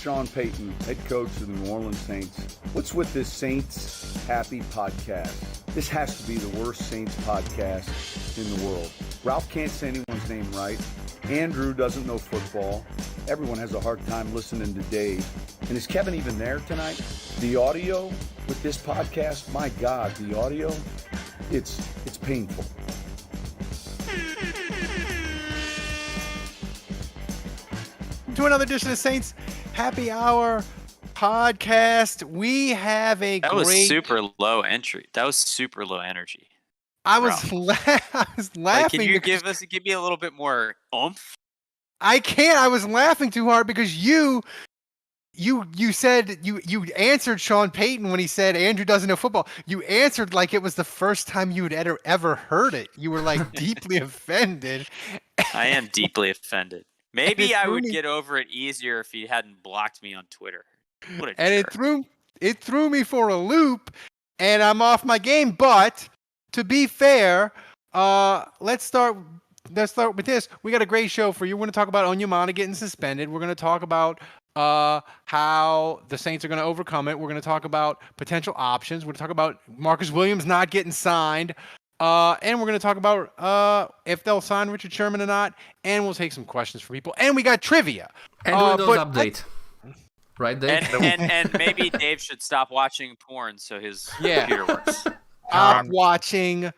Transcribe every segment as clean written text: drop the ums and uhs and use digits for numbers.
Sean Payton, head coach of the New Orleans Saints. What's with this Saints Happy podcast? This has to be the worst Saints podcast in the world. Ralph can't say anyone's name right. Andrew doesn't know football. Everyone has a hard time listening to Dave. And is Kevin even there tonight? The audio with this podcast, my God, the audio, it's painful. To another edition of Saints Happy Hour podcast. We have a That great... was super low entry. That was super low energy. I was laughing. Like, can you give me a little bit more oomph? I can't. I was laughing too hard because you said you answered Sean Payton when he said Andrew doesn't know football. You answered like it was the first time you had ever heard it. You were like deeply offended. I am deeply offended. Maybe I would get over it easier if he hadn't blocked me on Twitter. What a jerk. It threw me for a loop, and I'm off my game. But to be fair, let's start with this. We got a great show for you. We're going to talk about Onyemata getting suspended. We're going to talk about how the Saints are going to overcome it. We're going to talk about potential options. We're going to talk about Marcus Williams not getting signed. And we're going to talk about if they'll sign Richard Sherman or not. And we'll take some questions from people. And we got trivia. And Windows update. Right, Dave? And maybe Dave should stop watching porn so his computer works. Stop watching.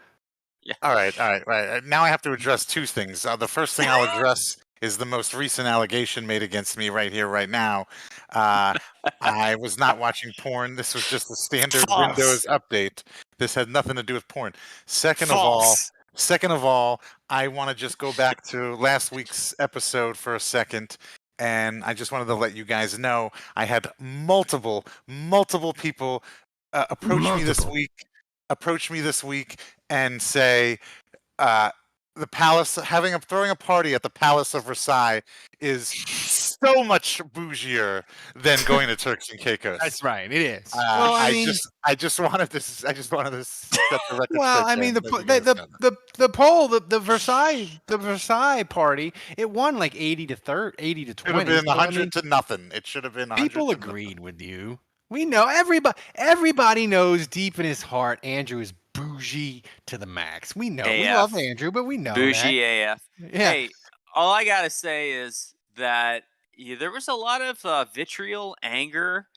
Yeah. All right. Now I have to address two things. The first thing I'll address is the most recent allegation made against me right here, right now. I was not watching porn. This was just a standard Windows update. This had nothing to do with porn. Second of all, I want to just go back to last week's episode for a second. And I just wanted to let you guys know I had multiple people approach me this week and say the palace throwing a party at the Palace of Versailles is so much bougier than going to Turks and Caicos. That's right, it is. I just wanted to set the record. Well, I mean, the poll, the Versailles party, it won like 80 to 20. It should have been 100 to nothing. It should have been 100. People agreed with you. We know everybody knows deep in his heart Andrew is bougie to the max. We know. AF. We love Andrew, but we know bougie that. AF. Yeah. Hey, all I gotta say is that there was a lot of vitriol, anger.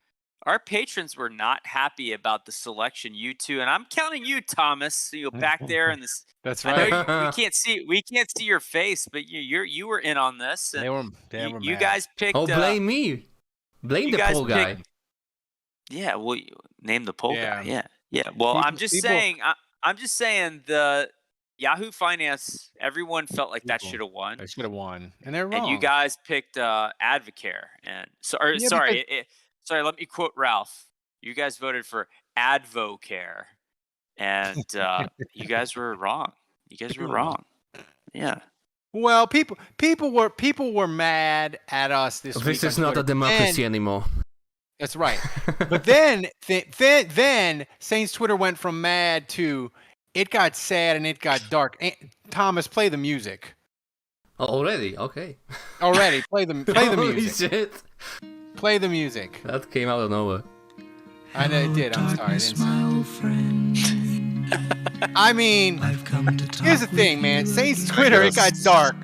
Our patrons were not happy about the selection. You two, and I'm counting you, Thomas. Back there in this. That's right. We can't see your face, but you were in on this. They were you mad. guys picked. Oh, blame me. Blame the poll guy. Yeah, well, name the poll guy. Yeah. Well, I'm just saying the Yahoo Finance. Everyone felt like that should have won. They should have won, and they're wrong. And you guys picked Advocare, and sorry. Let me quote Ralph. You guys voted for Advocare, and you guys were wrong. Yeah. Well, people were mad at us this week. This is not a democracy anymore. That's right. But then Saints Twitter went from mad to it got sad and it got dark. Thomas, play the music. Oh, already? Okay. Already, play the music. Shit. Play the music. That came out of nowhere. I know it did. I'm sorry. I mean, here's the thing, man. Saints Twitter, it got dark.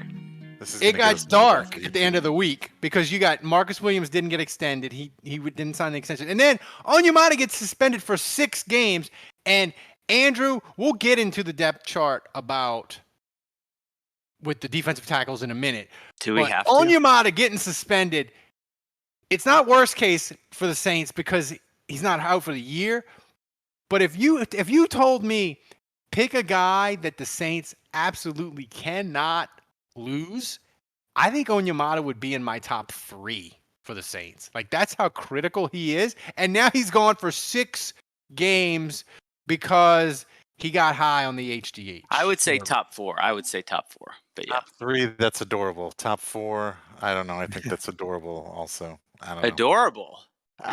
It got dark at the end of the week because you got Marcus Williams didn't get extended. He didn't sign the extension. And then Onyemata gets suspended for 6 games. And Andrew, we'll get into the depth chart with the defensive tackles in a minute. Do we have to? Onyemata getting suspended, it's not worst case for the Saints because he's not out for the year. But if you told me pick a guy that the Saints absolutely cannot lose, I think Onyemata would be in my top 3 for the Saints. Like, that's how critical he is. And now he's gone for 6 games because he got high on the HGH. I would say top 4. But yeah. Top 3, that's adorable. Top 4, I don't know. I think that's adorable also. I don't know. Adorable? Is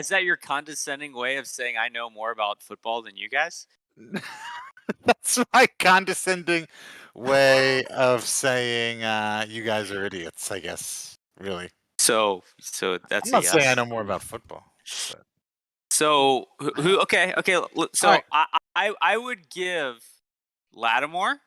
that your condescending way of saying I know more about football than you guys? That's my condescending way of saying you guys are idiots, I guess. Really. So that's I'm a not saying I yes. know more about football. But So who? Okay. So All right. I would give Lattimore.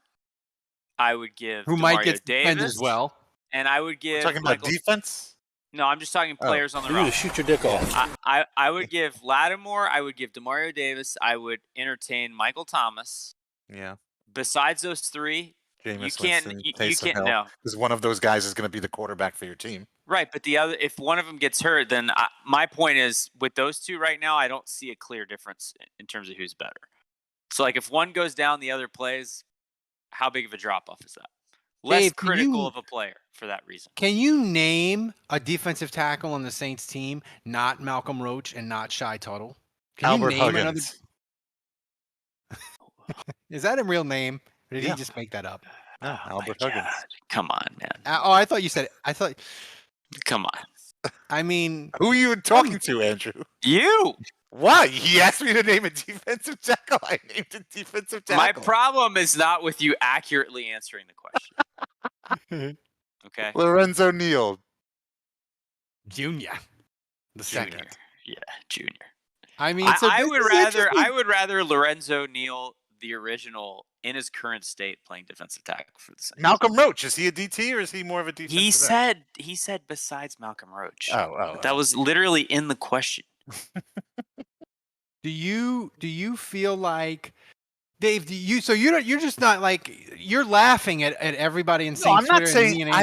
I would give Who might Demario get suspended as Davis, well. and I would we're give talking about Michael. defense. No, I'm just talking Oh. players on the For you to roster. shoot your dick off. I would give Lattimore. I would give Demario Davis. I would entertain Michael Thomas. Yeah. Besides those three, you Jameis can't. Winston, You Taysom can't. Hill, No. because one of those guys is going to be the quarterback for your team. Right, but the other, if one of them gets hurt, then my point is with those two right now, I don't see a clear difference in terms of who's better. So, like, if one goes down, the other plays. How big of a drop off is that? Less Dave, critical of a player for that reason. Can you name a defensive tackle on the Saints team, not Malcolm Roach and not Shy Tuttle? Can Albert you name Huggins. Is that a real name? Or did Yeah. he just make that up? No, Oh Albert my Huggins. God. Come on, man. I thought you said it. I thought. Come on. I mean, Who are you talking to, Andrew? You. Why? He asked me to name a defensive tackle. I named a defensive My tackle. problem is not with you accurately answering the question. Okay. Lorenzo Neal. Junior, the second. Junior. Yeah, Junior. I mean, I would rather Lorenzo Neal, the original, in his current state, playing defensive tackle for the Saints. Malcolm Roach. Is he a DT or is he more of a defensive end? He said besides Malcolm Roach. Oh. That was literally in the question. Do you feel like, Dave? You're just not like, you're laughing at everybody in Saints No, I'm not Twitter saying and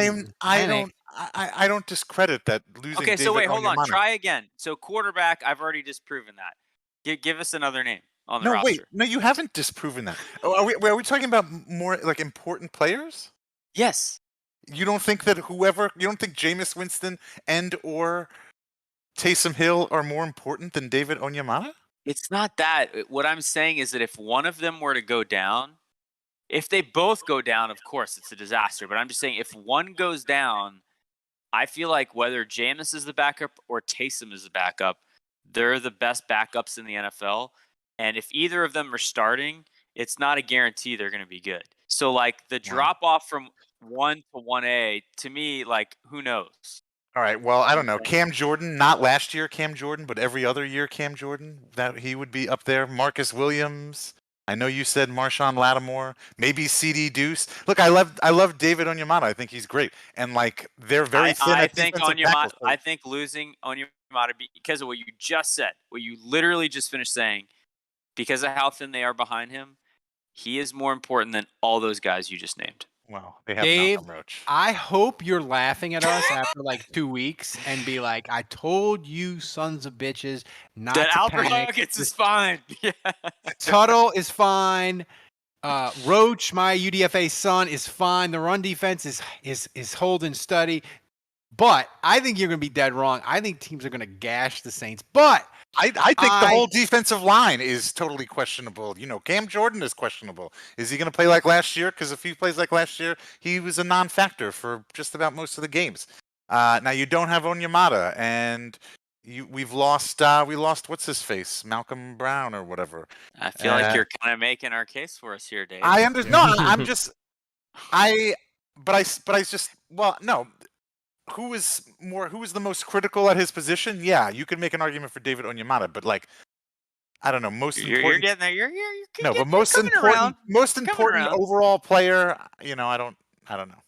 I don't discredit that losing. Okay, so David wait, hold on. Onyemata. Try again. So quarterback, I've already disproven that. Give us another name on the No, roster. wait. No, you haven't disproven that. Oh, are we talking about more like important players? Yes. You don't think that you don't think Jameis Winston and or Taysom Hill are more important than David Onyemata? It's not that. What I'm saying is that if one of them were to go down, if they both go down, of course, it's a disaster. But I'm just saying if one goes down, I feel like whether Jameis is the backup or Taysom is the backup, they're the best backups in the NFL. And if either of them are starting, it's not a guarantee they're going to be good. So, like, the drop off from 1 to 1A, to me, like, who knows? All right. Well, I don't know. Cam Jordan, not last year Cam Jordan, but every other year Cam Jordan, that he would be up there. Marcus Williams. I know you said Marshawn Lattimore, maybe CD Deuce. Look, I love David Onyemata. I think he's great, and like they're very thin at defensive tackle. I think losing Onyemata because of what you just said, what you literally just finished saying, because of how thin they are behind him, he is more important than all those guys you just named. Well, they have Dave, Malcolm Roach. I hope you're laughing at us after like 2 weeks and be like, I told you sons of bitches not that to Albert panic. Huggins is fine. Yeah. Tuttle is fine. Roach, my UDFA son, is fine. The run defense is holding steady. But I think you're going to be dead wrong. I think teams are going to gash the Saints. But I think the whole defensive line is totally questionable. You know, Cam Jordan is questionable. Is he going to play like last year? Because if he plays like last year, he was a non-factor for just about most of the games. Now you don't have Onyemata, and we lost what's his face, Malcolm Brown or whatever. I feel like you're kind of making our case for us here, Dave. I understand. No, I'm just no. Who is the most critical at his position? Yeah, you could make an argument for David Onyemata, but like, I don't know, you're getting there. You're no, but most important overall player. You know, I don't know.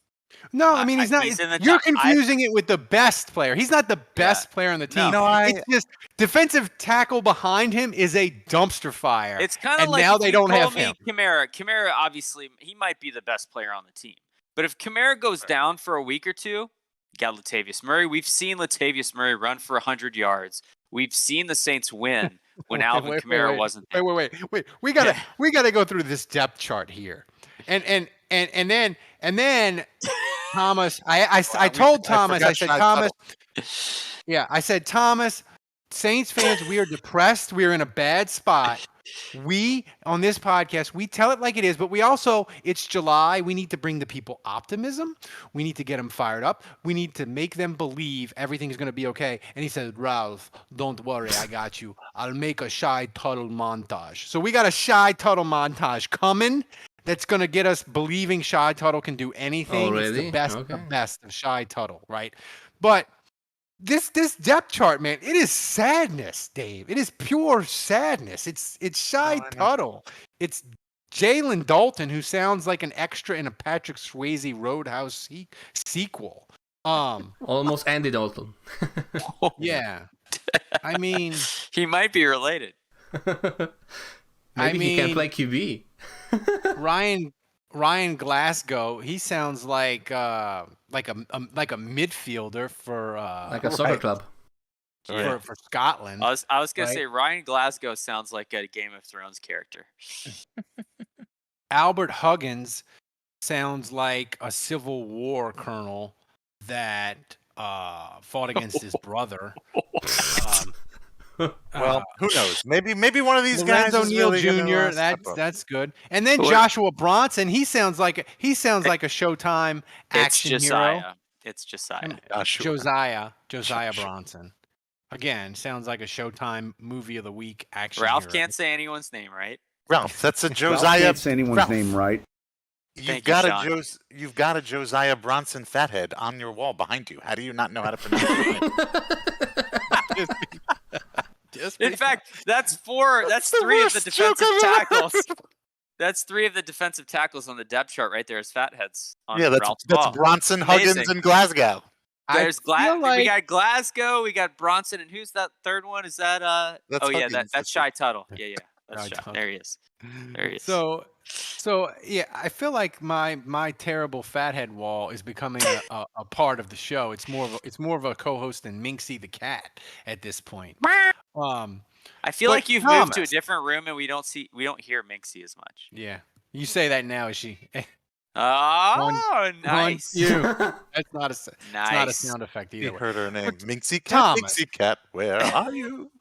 No, I mean he's not. You're confusing it with the best player. He's not the best player on the team. No, it's just defensive tackle behind him is a dumpster fire. It's kind of like now they don't have him. Kamara, obviously, he might be the best player on the team. But if Kamara goes down for a week or two, you got Latavius Murray. We've seen Latavius Murray run for 100 yards. We've seen the Saints win when Alvin Kamara wasn't there. Wait. We gotta go through this depth chart here, and then Thomas. I told Thomas. I said Thomas. Yeah, I said Thomas. Saints fans, we are depressed. We are in a bad spot. We, on this podcast, we tell it like it is, but we also, it's July. We need to bring the people optimism. We need to get them fired up. We need to make them believe everything's going to be okay. And he said, Ralph, don't worry. I got you. I'll make a Shy Tuttle montage. So we got a Shy Tuttle montage coming that's going to get us believing Shy Tuttle can do anything. Already? It's the best Okay. of the best of Shy Tuttle, right? But this depth chart, man, it is sadness, Dave. It is pure sadness. It's Shy I know. Tuttle. It's Jalen Dalton, who sounds like an extra in a Patrick Swayze Roadhouse sequel. Almost Andy Dalton. Yeah. I mean, He might be related. Maybe he can mean- play QB. Ryan Glasgow, he sounds like a midfielder for Like a soccer club. for Scotland. I was gonna Right. say Ryan Glasgow sounds like a Game of Thrones character. Albert Huggins sounds like a Civil War colonel that fought against his brother. Well, who knows? Maybe one of these guys Lorenzo is Neal really gonna, Jr. step up. That's good. And then Who- Joshua Bronson, he sounds like a Showtime action it's hero. Josiah. It's Josiah. Josiah Sure. Bronson. Again, sounds like a Showtime movie of the week action Ralph hero. can't say anyone's name, right? Ralph, that's a Ralph Josiah. can't say anyone's Ralph, name right. You've Thank you, got you've got a Josiah Bronson fathead on your wall behind you. How do you not know how to pronounce it? In fact, that's the three of the worst joke defensive I've ever tackles. heard. That's three of the defensive tackles on the depth chart right there as fatheads on Yeah, that's Ralph's ball. Bronson, Huggins, Amazing. and Glasgow. There's feel we got Glasgow, we got Bronson, and who's that third one? Is that That's oh yeah, Huggins, that's Shy Tuttle. Yeah, that's Shy Shy. Tuttle. There he is. There he is. So yeah, I feel like my terrible fathead wall is becoming a part of the show. It's more of a co-host than Minxie the cat at this point. I feel but like you've moved to a Thomas- different room and we don't hear Minxie as much. Yeah, you say that now, is she? Oh, nice. You. That's not a Nice. it's not a sound effect You either. way. heard her name. But Minxie Cat, Thomas. Minxie Cat, where are you?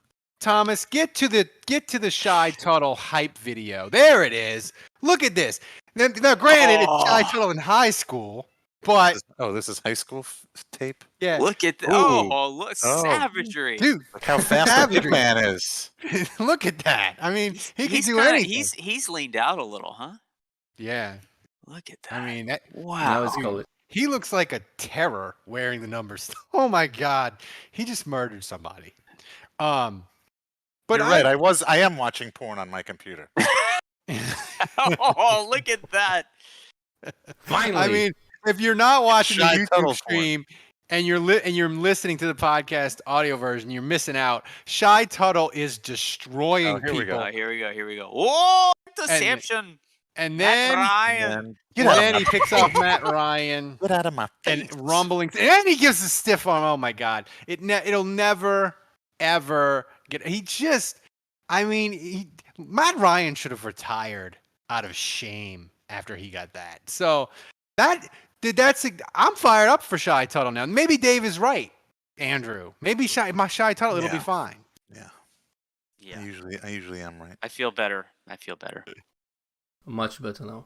Thomas, get to the Shy Tuttle hype video. There it is. Look at this. Now granted, it's Shy Oh. Tuttle in high school, but This is high school tape. yeah, Look at that. Ooh. Oh, look, Oh. savagery. dude, Look how fast the Savagery. man is. look at that. I mean, he can He's do kinda- anything. He's leaned out a little, huh? Yeah, Look at that. I mean, that, Now wow. it's called it. he looks like a terror wearing the numbers. Oh my God, he just murdered somebody. But You're right. I am watching porn on my computer. Oh, look at that. Finally. I mean, if you're not watching Shy the YouTube Tuttle porn. stream and you're listening to the podcast audio version, you're missing out. Shy Tuttle is destroying Oh, here we people, go. Here we go. Whoa, deception. and Matt then Ryan. And and then he picks off Matt Ryan Get out of my and face. rumblings, and then he gives a stiff arm. Oh my God, it'll never ever get. He just, I mean, Matt Ryan should have retired out of shame after he got that. So I'm fired up for Shy Tuttle now. Maybe Dave is right, Andrew. Maybe Shy Tuttle, it'll be Yeah. fine. Yeah, Yeah, I usually am right. I feel better. Much better now.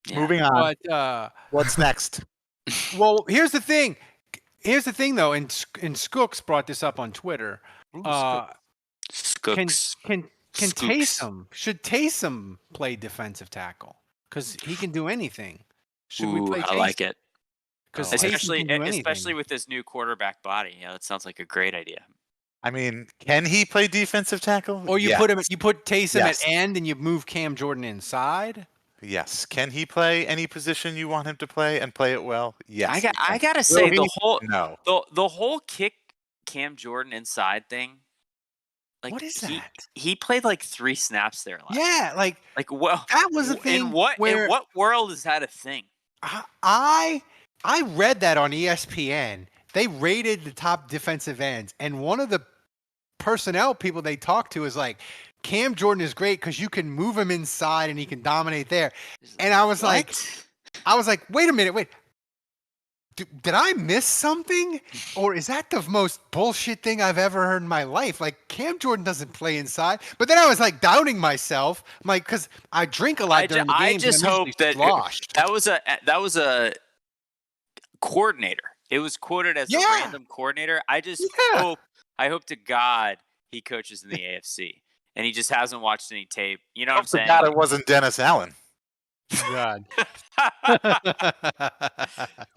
Yeah. Moving on. But What's next? well, here's the thing. Here's the thing, though, and Skooks brought this up on Twitter. Can Skooks. Taysom should Taysom play defensive tackle because he can do anything? Should we Ooh, play? I like it. Because Especially with this new quarterback body. Yeah, that sounds like a great idea. I mean, can he play defensive tackle? Or you Yes. put Taysom Yes. at end and you move Cam Jordan inside. Yes. Can he play any position you want him to play and play it well? Yes. I gotta Will say he? the No. whole kick Cam Jordan inside thing. Like What is that? He played like 3 snaps there last. Yeah, like Well, that was a thing. In what world is that a thing? I read that on ESPN. They rated the top defensive ends, and one of the personnel people they talked to is like, Cam Jordan is great because you can move him inside and he can dominate there. And I was like, wait a minute, wait. Did I miss something? Or is that the most bullshit thing I've ever heard in my life? Like, Cam Jordan doesn't play inside. But then I was like doubting myself. I'm like, because I drink a lot during the games. I just and I'm hope usually that sloshed. that was a coordinator. It was quoted as a Yeah. random coordinator. I just Yeah. hope to God he coaches in the AFC and he just hasn't watched any tape. You know what I'm Hope to saying? God it wasn't Dennis Allen. God.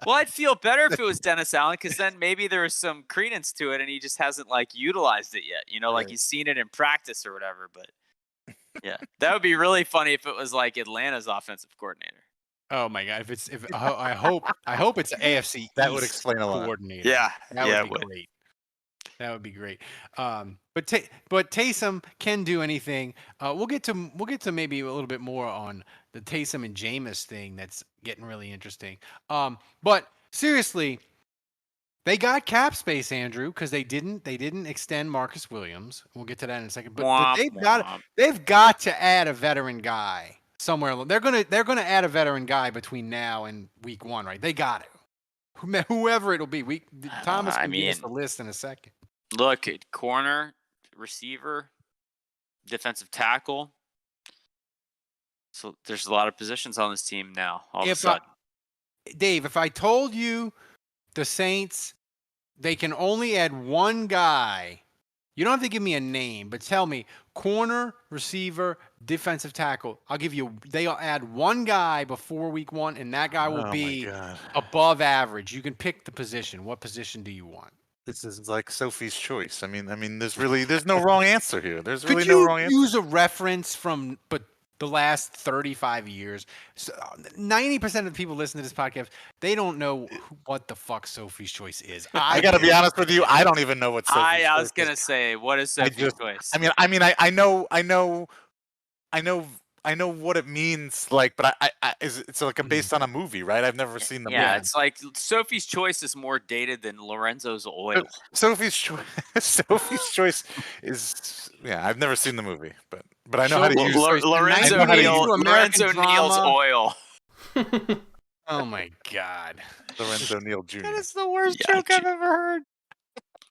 Well, I'd feel better if it was Dennis Allen because then maybe there was some credence to it and he just hasn't like utilized it yet. Like Right. he's seen it in practice or whatever. But yeah, that would be really funny if it was like Atlanta's offensive coordinator. Oh my God! I hope it's AFC That would East explain a lot. coordinator. Yeah, that yeah, would be it would. great. That would be great. But Taysom can do anything. We'll get to maybe a little bit more on the Taysom and Jameis thing. That's getting really interesting. But seriously, they got cap space, Andrew, because they didn't extend Marcus Williams. We'll get to that in a second. But Womp, they've got to add a veteran guy somewhere. They're gonna add a veteran guy between now and week 1, right? They got it. Whoever it'll be. Thomas can give us the list in a second. Look at corner, receiver, defensive tackle. So there's a lot of positions on this team now. All of a sudden. Dave, if I told you the Saints, they can only add one guy. You don't have to give me a name, but tell me corner, receiver, defensive tackle. They'll add one guy before week 1, and that guy will be above average. You can pick the position. What position do you want? This is like Sophie's choice. I mean, there's no wrong answer here. There's really no wrong answer. Could you use a reference from the last 35 years? So 90% of the people listening to this podcast, they don't know what the fuck Sophie's choice is. I got to be honest with you. I don't even know what Sophie's choice is. I was gonna say, what is Sophie's choice? I know what it means, like, but it's like based on a movie, right? I've never seen the movie. Yeah, it's like Sophie's choice is more dated than Lorenzo's oil. Sophie's choice is I've never seen the movie, but I know how to use Lorenzo Neal's oil. Oh my God, Lorenzo Neal Jr. That is the worst joke I've ever heard.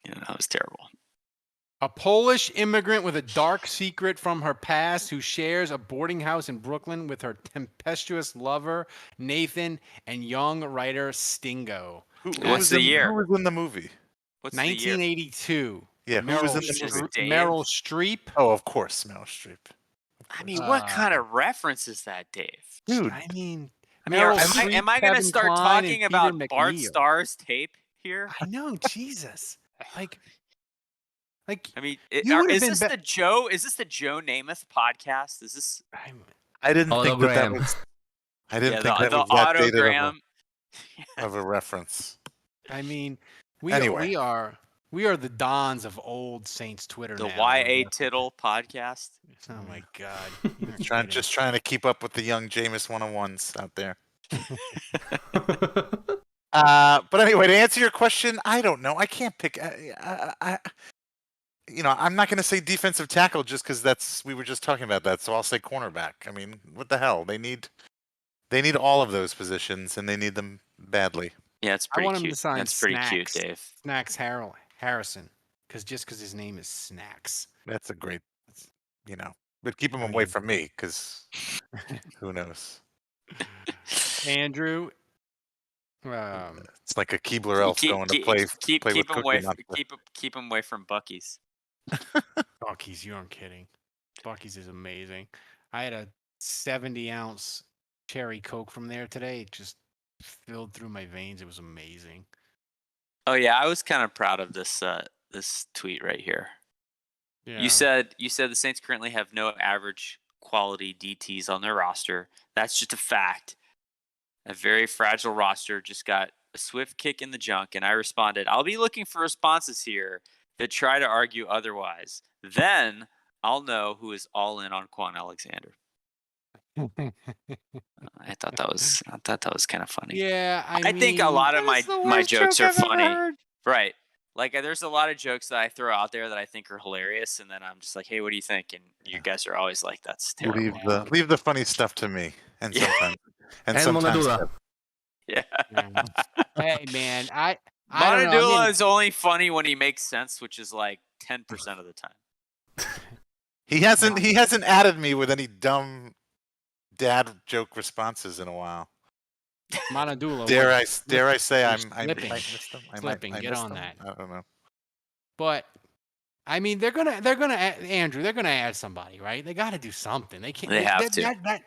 Yeah, that was terrible. A Polish immigrant with a dark secret from her past who shares a boarding house in Brooklyn with her tempestuous lover, Nathan, and young writer Stingo. What's the year? Who was in the movie? What's 1982. Yeah, who was in the movie? Meryl Streep. Oh, of course, Meryl Streep. I mean, what kind of reference is that, Dave? Dude, I mean, am I going to start talking about Bart Starr's tape here? I know, Jesus. I mean, is this the Joe Namath podcast? Is this? I didn't think that was. I didn't think that was that dated of a reference. I mean, we are the dons of old Saints Twitter. The YA Tittle podcast. Oh my God! Just trying to keep up with the young Jameis 101s out there. But anyway, to answer your question, I don't know. I can't pick. I'm not going to say defensive tackle just because we were just talking about that. So I'll say cornerback. I mean, what the hell? They need all of those positions, and they need them badly. Yeah, it's pretty cute. I want cute. him to sign That's pretty cute, Dave. Snacks Harrison, because his name is Snacks. That's a great, but keep him away from me, because who knows? Andrew. It's like a Keebler elf going to play with Cookie Monster. Keep him away from Buc-ee's. Buc-ee's, you aren't kidding. Buc-ee's is amazing. I had a 70-ounce cherry Coke from there today. It just filled through my veins. It was amazing. Oh yeah, I was kind of proud of this tweet right here. Yeah. You said the Saints currently have no average quality DTs on their roster. That's just a fact. A very fragile roster just got a swift kick in the junk, and I responded, I'll be looking for responses here that try to argue otherwise. Then I'll know who is all in on Quan Alexander. I thought that was kind of funny. Yeah, I think a lot of my jokes are funny. Right. Like there's a lot of jokes that I throw out there that I think are hilarious, and then I'm just like, hey, what do you think? And you guys are always like, that's terrible. Leave the funny stuff to me. And sometimes yeah. Hey man, Monadula is only funny when he makes sense, which is like 10% of the time. He hasn't added me with any dumb dad joke responses in a while. Monadula. Dare I say I missed them? Get on that. I don't know. But I mean, they're gonna Andrew. They're gonna add somebody, right? They got to do something. They can't. They have to.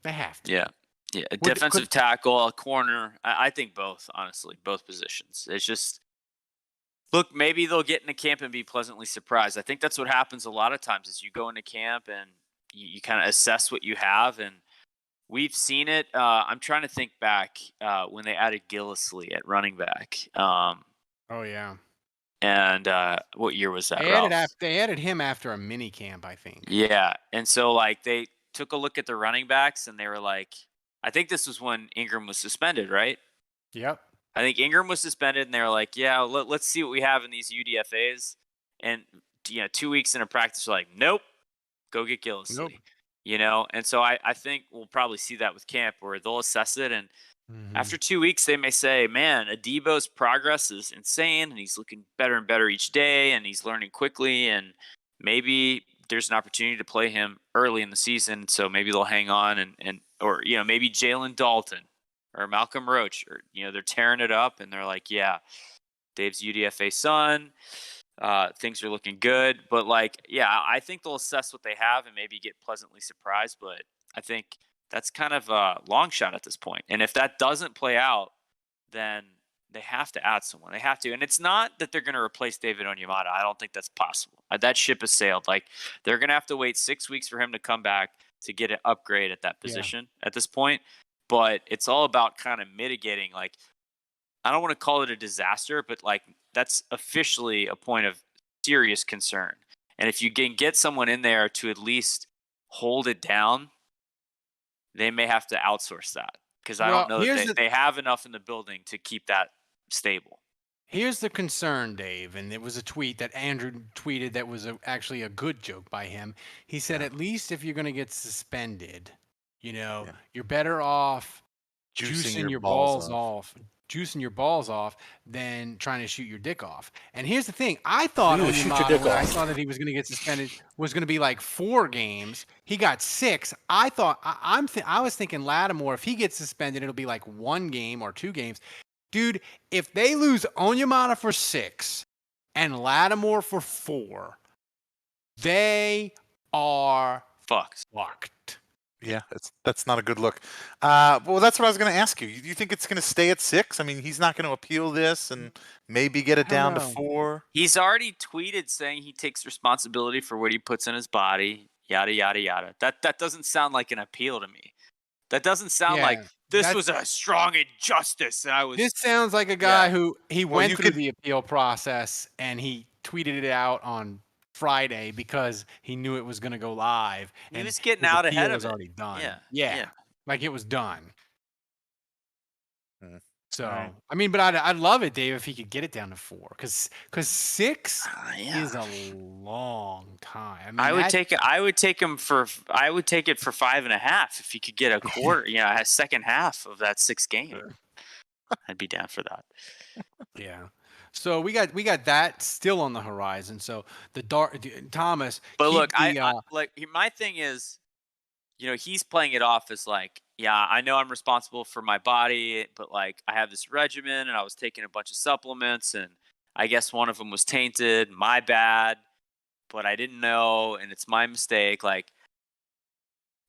They have to. Yeah. Yeah. A Would- defensive could- tackle, a corner. I think both, honestly, both positions. It's just, look, maybe they'll get into camp and be pleasantly surprised. I think that's what happens a lot of times is you go into camp and you kind of assess what you have. And we've seen it. I'm trying to think back when they added Gillislee at running back. Oh, yeah. And what year was that, They added him after a mini camp, I think. Yeah. And so, like, they took a look at the running backs and they were like, I think this was when Ingram was suspended, right? Yep. I think Ingram was suspended, and they were like, yeah, let's see what we have in these UDFAs. And, 2 weeks into practice, like, nope, go get Gillislee. Nope. And so I think we'll probably see that with camp where they'll assess it. And Mhm. after 2 weeks, they may say, man, Adebo's progress is insane, and he's looking better and better each day, and he's learning quickly, and maybe there's an opportunity to play him early in the season, so maybe they'll hang on or maybe Jalen Dalton or Malcolm Roach, or they're tearing it up, and they're like, yeah, Dave's UDFA son, things are looking good, but I think they'll assess what they have and maybe get pleasantly surprised, but I think that's kind of a long shot at this point. And if that doesn't play out, then they have to add someone. They have to. And it's not that they're going to replace David Onyemata. I don't think that's possible. That ship has sailed. They're going to have to wait 6 weeks for him to come back to get an upgrade at that position at this point. But it's all about kind of mitigating. I don't want to call it a disaster, but that's officially a point of serious concern. And if you can get someone in there to at least hold it down, they may have to outsource that, because I don't know that they have enough in the building to keep that stable. Here's the concern, Dave, and it was a tweet that Andrew tweeted that was actually a good joke by him. He said, at least if you're going to get suspended, you're better off juicing your balls off. Juicing your balls off than trying to shoot your dick off. And here's the thing. I thought Onyemata, when I saw that he was going to get suspended, was going to be 4 games. He got 6. I thought I was thinking Lattimore, if he gets suspended, it'll be 1 game or 2 games. Dude, if they lose Onyemata for 6 and Lattimore for 4, they are fucked. Yeah, that's not a good look. Well, that's what I was going to ask you. You think it's going to stay at 6? I mean, he's not going to appeal this and maybe get it down to 4? He's already tweeted saying he takes responsibility for what he puts in his body, yada, yada, yada. That doesn't sound like an appeal to me. That doesn't sound like this was a strong injustice. And This sounds like a guy who went through the appeal process and he tweeted it out on Friday because he knew it was going to go live. He was getting out ahead of it. Was already done. Yeah. Like it was done. So, right. I mean, but I'd love it, Dave, if he could get it down to 4, because 6 is a long time. I mean, I would take it for 5.5 if he could get a quarter, a second half of that 6 game. I'd be down for that. Yeah. So we got that still on the horizon. So Thomas. But look, my thing is, he's playing it off as I know I'm responsible for my body, but I have this regimen and I was taking a bunch of supplements and I guess one of them was tainted. My bad, but I didn't know and it's my mistake.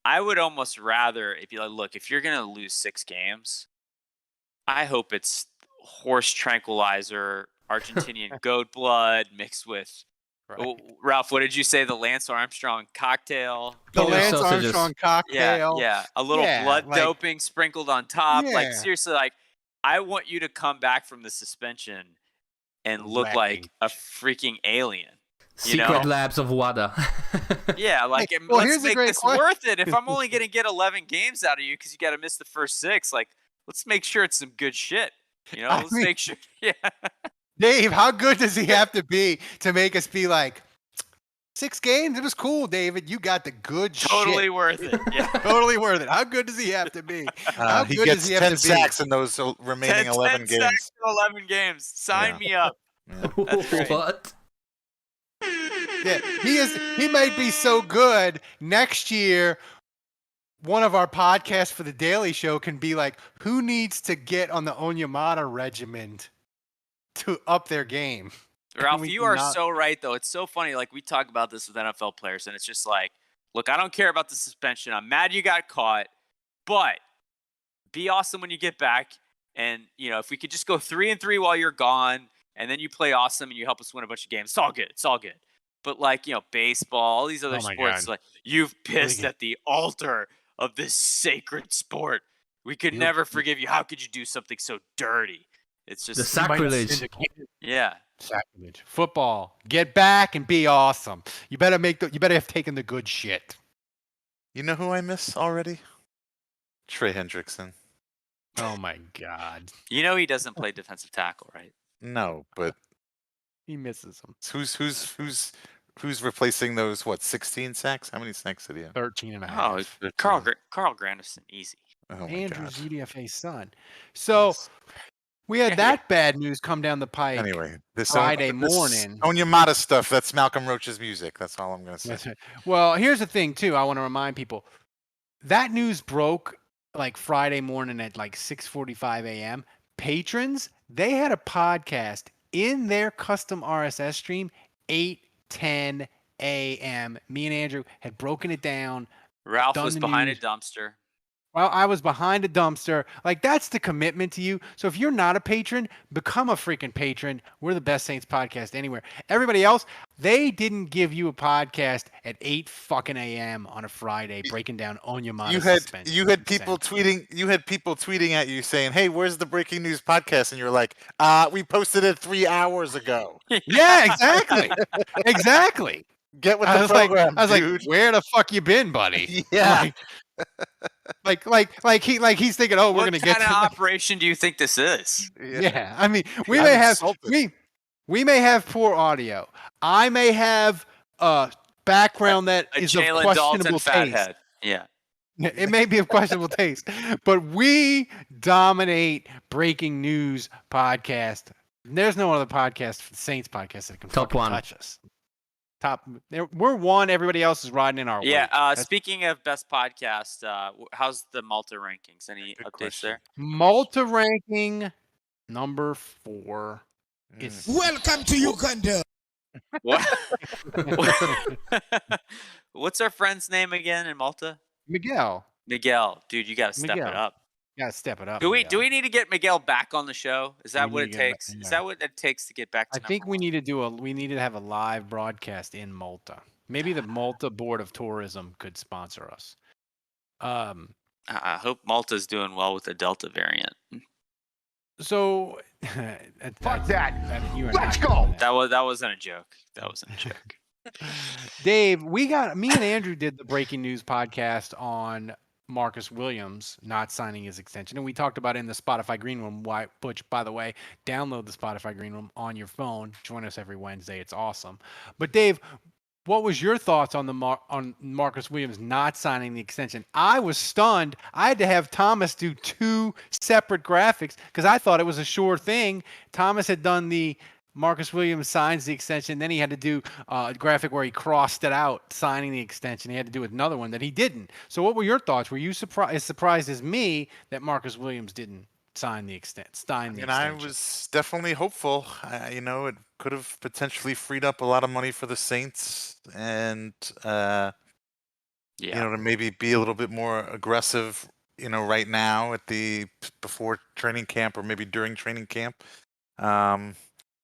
I would almost rather if you're gonna lose 6 games, I hope it's horse tranquilizer, Argentinian goat blood mixed with Ralph, what did you say? The Lance Armstrong cocktail. The Lance Armstrong cocktail. Yeah. A little blood doping sprinkled on top. Seriously, I want you to come back from the suspension and look like a freaking alien. Secret labs of WADA. Yeah, let's make this worth it. If I'm only going to get 11 games out of you because you got to miss the first 6, let's make sure it's some good shit. Let's make sure. Yeah. Dave, how good does he have to be to make us be 6 games? It was cool, David. You got the good shit. Totally worth it. Yeah. Totally worth it. How good does he have to be? He gets 10 sacks in those remaining 11 games. 10 sacks in 11 games. Sign me up. Yeah. What? Yeah, he might be so good next year. One of our podcasts for the Daily Show can be who needs to get on the Onyemata regiment to up their game. Ralph, you are so right, though. It's so funny. We talk about this with NFL players, and it's just look, I don't care about the suspension. I'm mad you got caught. But be awesome when you get back. And, if we could just go 3-3 while you're gone, and then you play awesome and you help us win a bunch of games, it's all good. It's all good. But baseball, all these other Oh my sports, God. like you've pissed Really? at the altar of this sacred sport. We could You- never forgive you. How could you do something so dirty? It's The just You might have sacrilege. syndicated yeah. sacrilege. Football. Get back and be awesome. You better have taken the good shit. You know who I miss already? Trey Hendrickson. Oh my God. He doesn't play defensive tackle, right? No, but He misses him. who's replacing those 16 sacks? How many sacks did he have? 13 and a Oh, half. Carl Granderson, easy. Oh my Andrew's god. UDFA's son. So Yes. we had that bad news come down the pike. Anyway, this Friday morning. Onyemata stuff, that's Malcolm Roach's music. That's all I'm going to say. That's right. Well, here's the thing too. I want to remind people that news broke like Friday morning at like 6:45 a.m. Patrons, they had a podcast in their custom RSS stream 8:10 a.m. Me and Andrew had broken it down. Ralph Done was the behind news. a dumpster. Well, I was behind a dumpster. Like, that's the commitment to you. So if you're not a patron, become a freaking patron. We're the best Saints podcast anywhere. Everybody else, they didn't give you a podcast at 8 fucking a.m. on a Friday breaking down Onyemata suspension. You had people tweeting at you saying, "Hey, where's the breaking news podcast?" And you're like, we posted it 3 hours ago. Yeah, exactly. Exactly. Get with I the was program, like, dude. where the fuck you been, buddy? Yeah. Like he's thinking, oh, we're What gonna get kind to of operation do you think this is? Yeah, I mean, we I'm may have insulted. we may have poor audio. I may have a background that A is of Jalen questionable Dalton taste. fathead. Yeah. It may be of questionable taste, but we dominate breaking news podcast. There's no other podcast for the Saints podcast that can Top fucking one. touch us. We're one. Everybody else is riding in our Yeah. wake. Speaking of best podcast, how's the Malta rankings? Any Good updates question. there? Malta ranking number 4. It's Welcome to Uganda. What? What's our friend's name again in Malta? Miguel. Miguel. Dude, you got to step it Miguel. up. Gotta step it up. Do we Miguel. need to get Miguel back on the show? Is that We what need it to get him takes? back, Is yeah. that what it takes to get back to I think number we one? need to have a live broadcast in Malta. Maybe the Malta Board of Tourism could sponsor us. I hope Malta's doing well with the Delta variant. So Fuck that. you are Let's not go. doing that. That wasn't a joke. That wasn't a joke. Dave, me and Andrew did the breaking news podcast on Marcus Williams not signing his extension. And we talked about it in the Spotify Green Room, which, by the way, download the Spotify Green Room on your phone. Join us every Wednesday. It's awesome. But Dave, what was your thoughts on on Marcus Williams not signing the extension? I was stunned. I had to have Thomas do 2 separate graphics because I thought it was a sure thing. Thomas had done the Marcus Williams signs the extension. Then he had to do a graphic where he crossed it out, signing the extension. He had to do another one that he didn't. So what were your thoughts? Were you surprised as me that Marcus Williams didn't sign the extension? I was definitely hopeful. It could have potentially freed up a lot of money for the Saints and, to maybe be a little bit more aggressive, right now before training camp or maybe during training camp.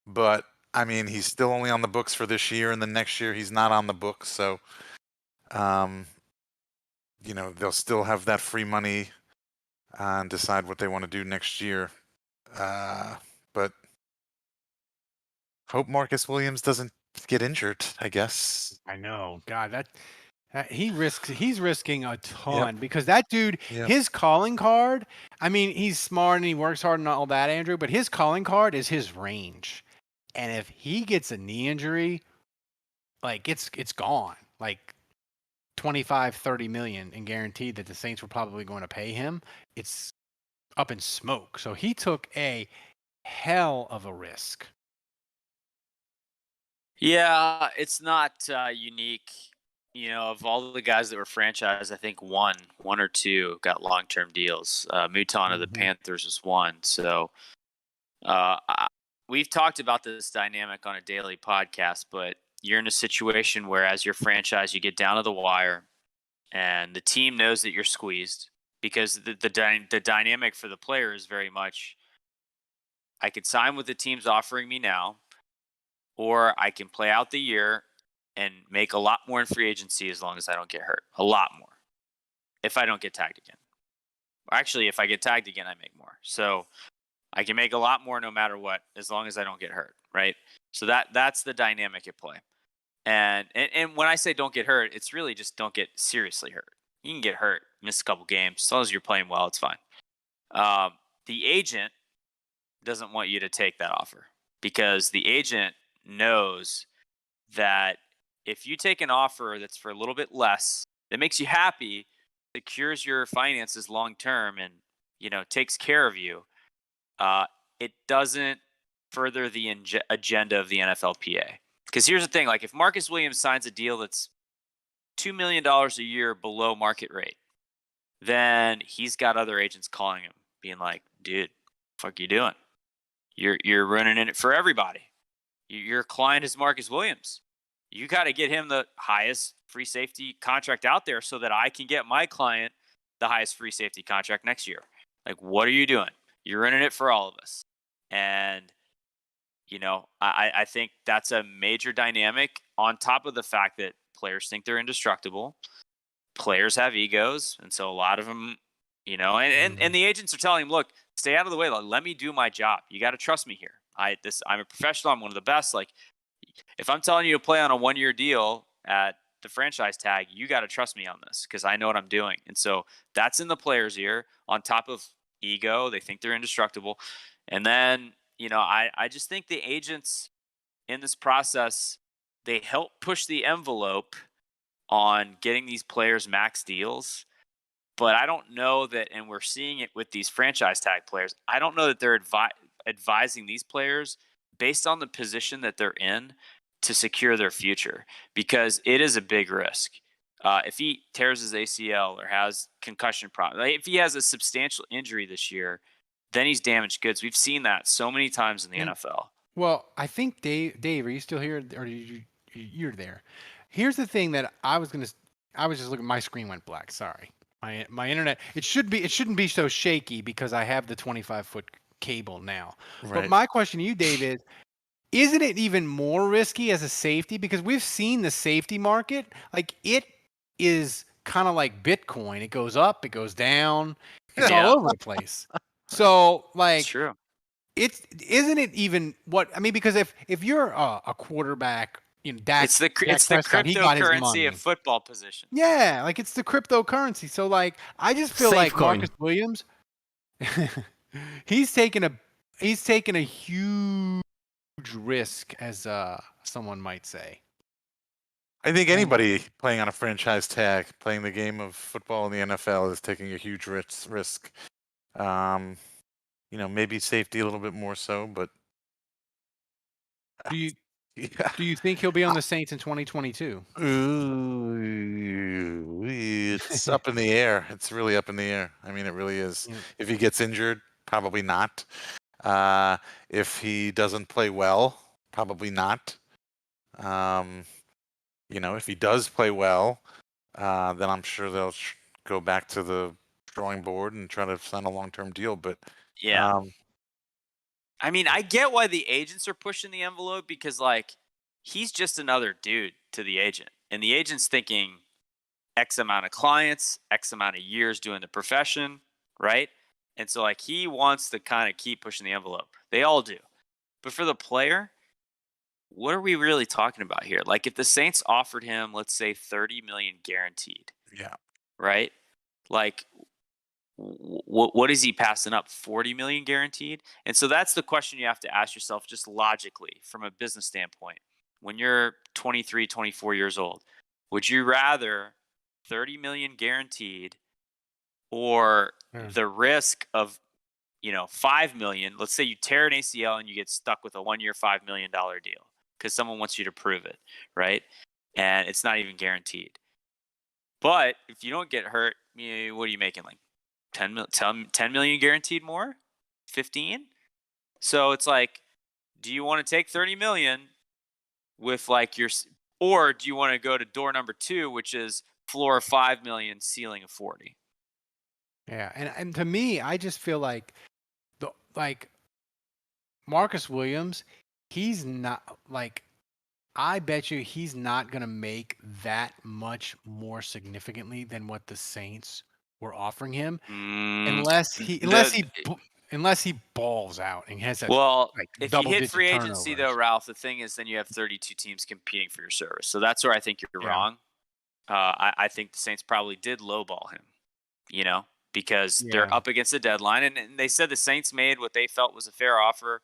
But I mean, he's still only on the books for this year, and the next year he's not on the books. So, they'll still have that free money and decide what they want to do next year. But hope Marcus Williams doesn't get injured, I guess. I know. God, that he's risking a ton because that dude, his calling card, I mean, he's smart and he works hard and all that, Andrew, but his calling card is his range. And if he gets a knee injury, like it's gone. Like 25, 30 million and guaranteed that the Saints were probably going to pay him. It's up in smoke. So he took a hell of a risk. Yeah, it's not unique. Of all the guys that were franchised, I think one or two got long-term deals. Mouton of the Panthers was one. So we've talked about this dynamic on a daily podcast, but you're in a situation where as your franchise, you get down to the wire and the team knows that you're squeezed. because the dynamic for the player is very much, I could sign with the teams offering me now, or I can play out the year and make a lot more in free agency as long as I don't get hurt. A lot more. If I don't get tagged again. Actually, if I get tagged again, I make more. So I can make a lot more no matter what, as long as I don't get hurt, right? So that's the dynamic at play. And when I say don't get hurt, it's really just don't get seriously hurt. You can get hurt, miss a couple games. As long as you're playing well, it's fine. The agent doesn't want you to take that offer, because the agent knows that if you take an offer that's for a little bit less, that makes you happy, secures your finances long term, and takes care of you, it doesn't further the agenda of the NFLPA. Because here's the thing: like, if Marcus Williams signs a deal that's $2 million a year below market rate, then he's got other agents calling him, being like, "Dude, fuck you doing? You're running it for everybody. Your client is Marcus Williams. You got to get him the highest free safety contract out there so that I can get my client the highest free safety contract next year. Like, what are you doing? You're running it for all of us." And I think that's a major dynamic, on top of the fact that players think they're indestructible. Players have egos, and so a lot of them, and the agents are telling him, "Look, stay out of the way. Let me do my job. You got to trust me here. I'm a professional. I'm one of the best. Like, if I'm telling you to play on a 1-year deal at the franchise tag, you got to trust me on this, because I know what I'm doing." And so that's in the player's ear, on top of ego. They think they're indestructible. And then, I just think the agents in this process, they help push the envelope on getting these players max deals. But I don't know that, and we're seeing it with these franchise tag players, I don't know that they're advising these players based on the position that they're in to secure their future, because it is a big risk. If he tears his ACL or has concussion problems, if he has a substantial injury this year, then he's damaged goods. We've seen that so many times in the NFL. Well, I think Dave, are you still here, or you're there? Here's the thing that I was just looking. My screen went black. Sorry, my internet. It shouldn't be so shaky because I have the 25-foot cable now. Right. But my question to you, Dave, isn't it even more risky as a safety? Because we've seen the safety market, like, it is kind of like Bitcoin. It goes up, it goes down, it's all over the place. So, like, It's true. Isn't it even what I mean? Because if you're a quarterback, Dak, it's the Prescott, he got his money. cryptocurrency of football position. Yeah, like, it's the cryptocurrency. So, like, I just feel like Coin. Marcus Williams, he's taken a huge risk, as someone might say. I think anybody playing on a franchise tag, playing the game of football in the NFL, is taking a huge risk. Maybe safety a little bit more so, but Do you yeah. do you think he'll be on the Saints in 2022? Ooh, it's up in the air. It's really up in the air. I mean, it really is. Yeah. If he gets injured, probably not. If he doesn't play well, probably not. If he does play well, then I'm sure they'll go back to the drawing board and try to sign a long-term deal. But Yeah. I mean, I get why the agents are pushing the envelope, because, like, he's just another dude to the agent. And the agent's thinking X amount of clients, X amount of years doing the profession, right? And so, like, he wants to kind of keep pushing the envelope. They all do. But for the player, what are we really talking about here? Like, if the Saints offered him, let's say, $30 million guaranteed, yeah, right? Like, what is he passing up? 40 million guaranteed? And so that's the question you have to ask yourself, just logically, from a business standpoint. When you're 23, 24 years old, would you rather 30 million guaranteed, or the risk of 5 million? Let's say you tear an ACL and you get stuck with a 1-year $5 million deal because someone wants you to prove it, right? And it's not even guaranteed. But if you don't get hurt, what are you making? Like 10 million guaranteed more? 15? So it's like, do you want to take 30 million with, like, or do you want to go to door number 2, which is floor of 5 million, ceiling of 40? Yeah, and to me, I just feel like Marcus Williams, he's not like I bet you he's not gonna make that much more significantly than what the Saints were offering him, Mm, unless the he balls out and has that Well, like if you double hit digit free agency though, turnovers. Ralph, the thing is then you have 32 teams competing for your service. So that's where I think you're Yeah. wrong. I think the Saints probably did lowball him, because Yeah. they're up against the deadline. And they said the Saints made what they felt was a fair offer.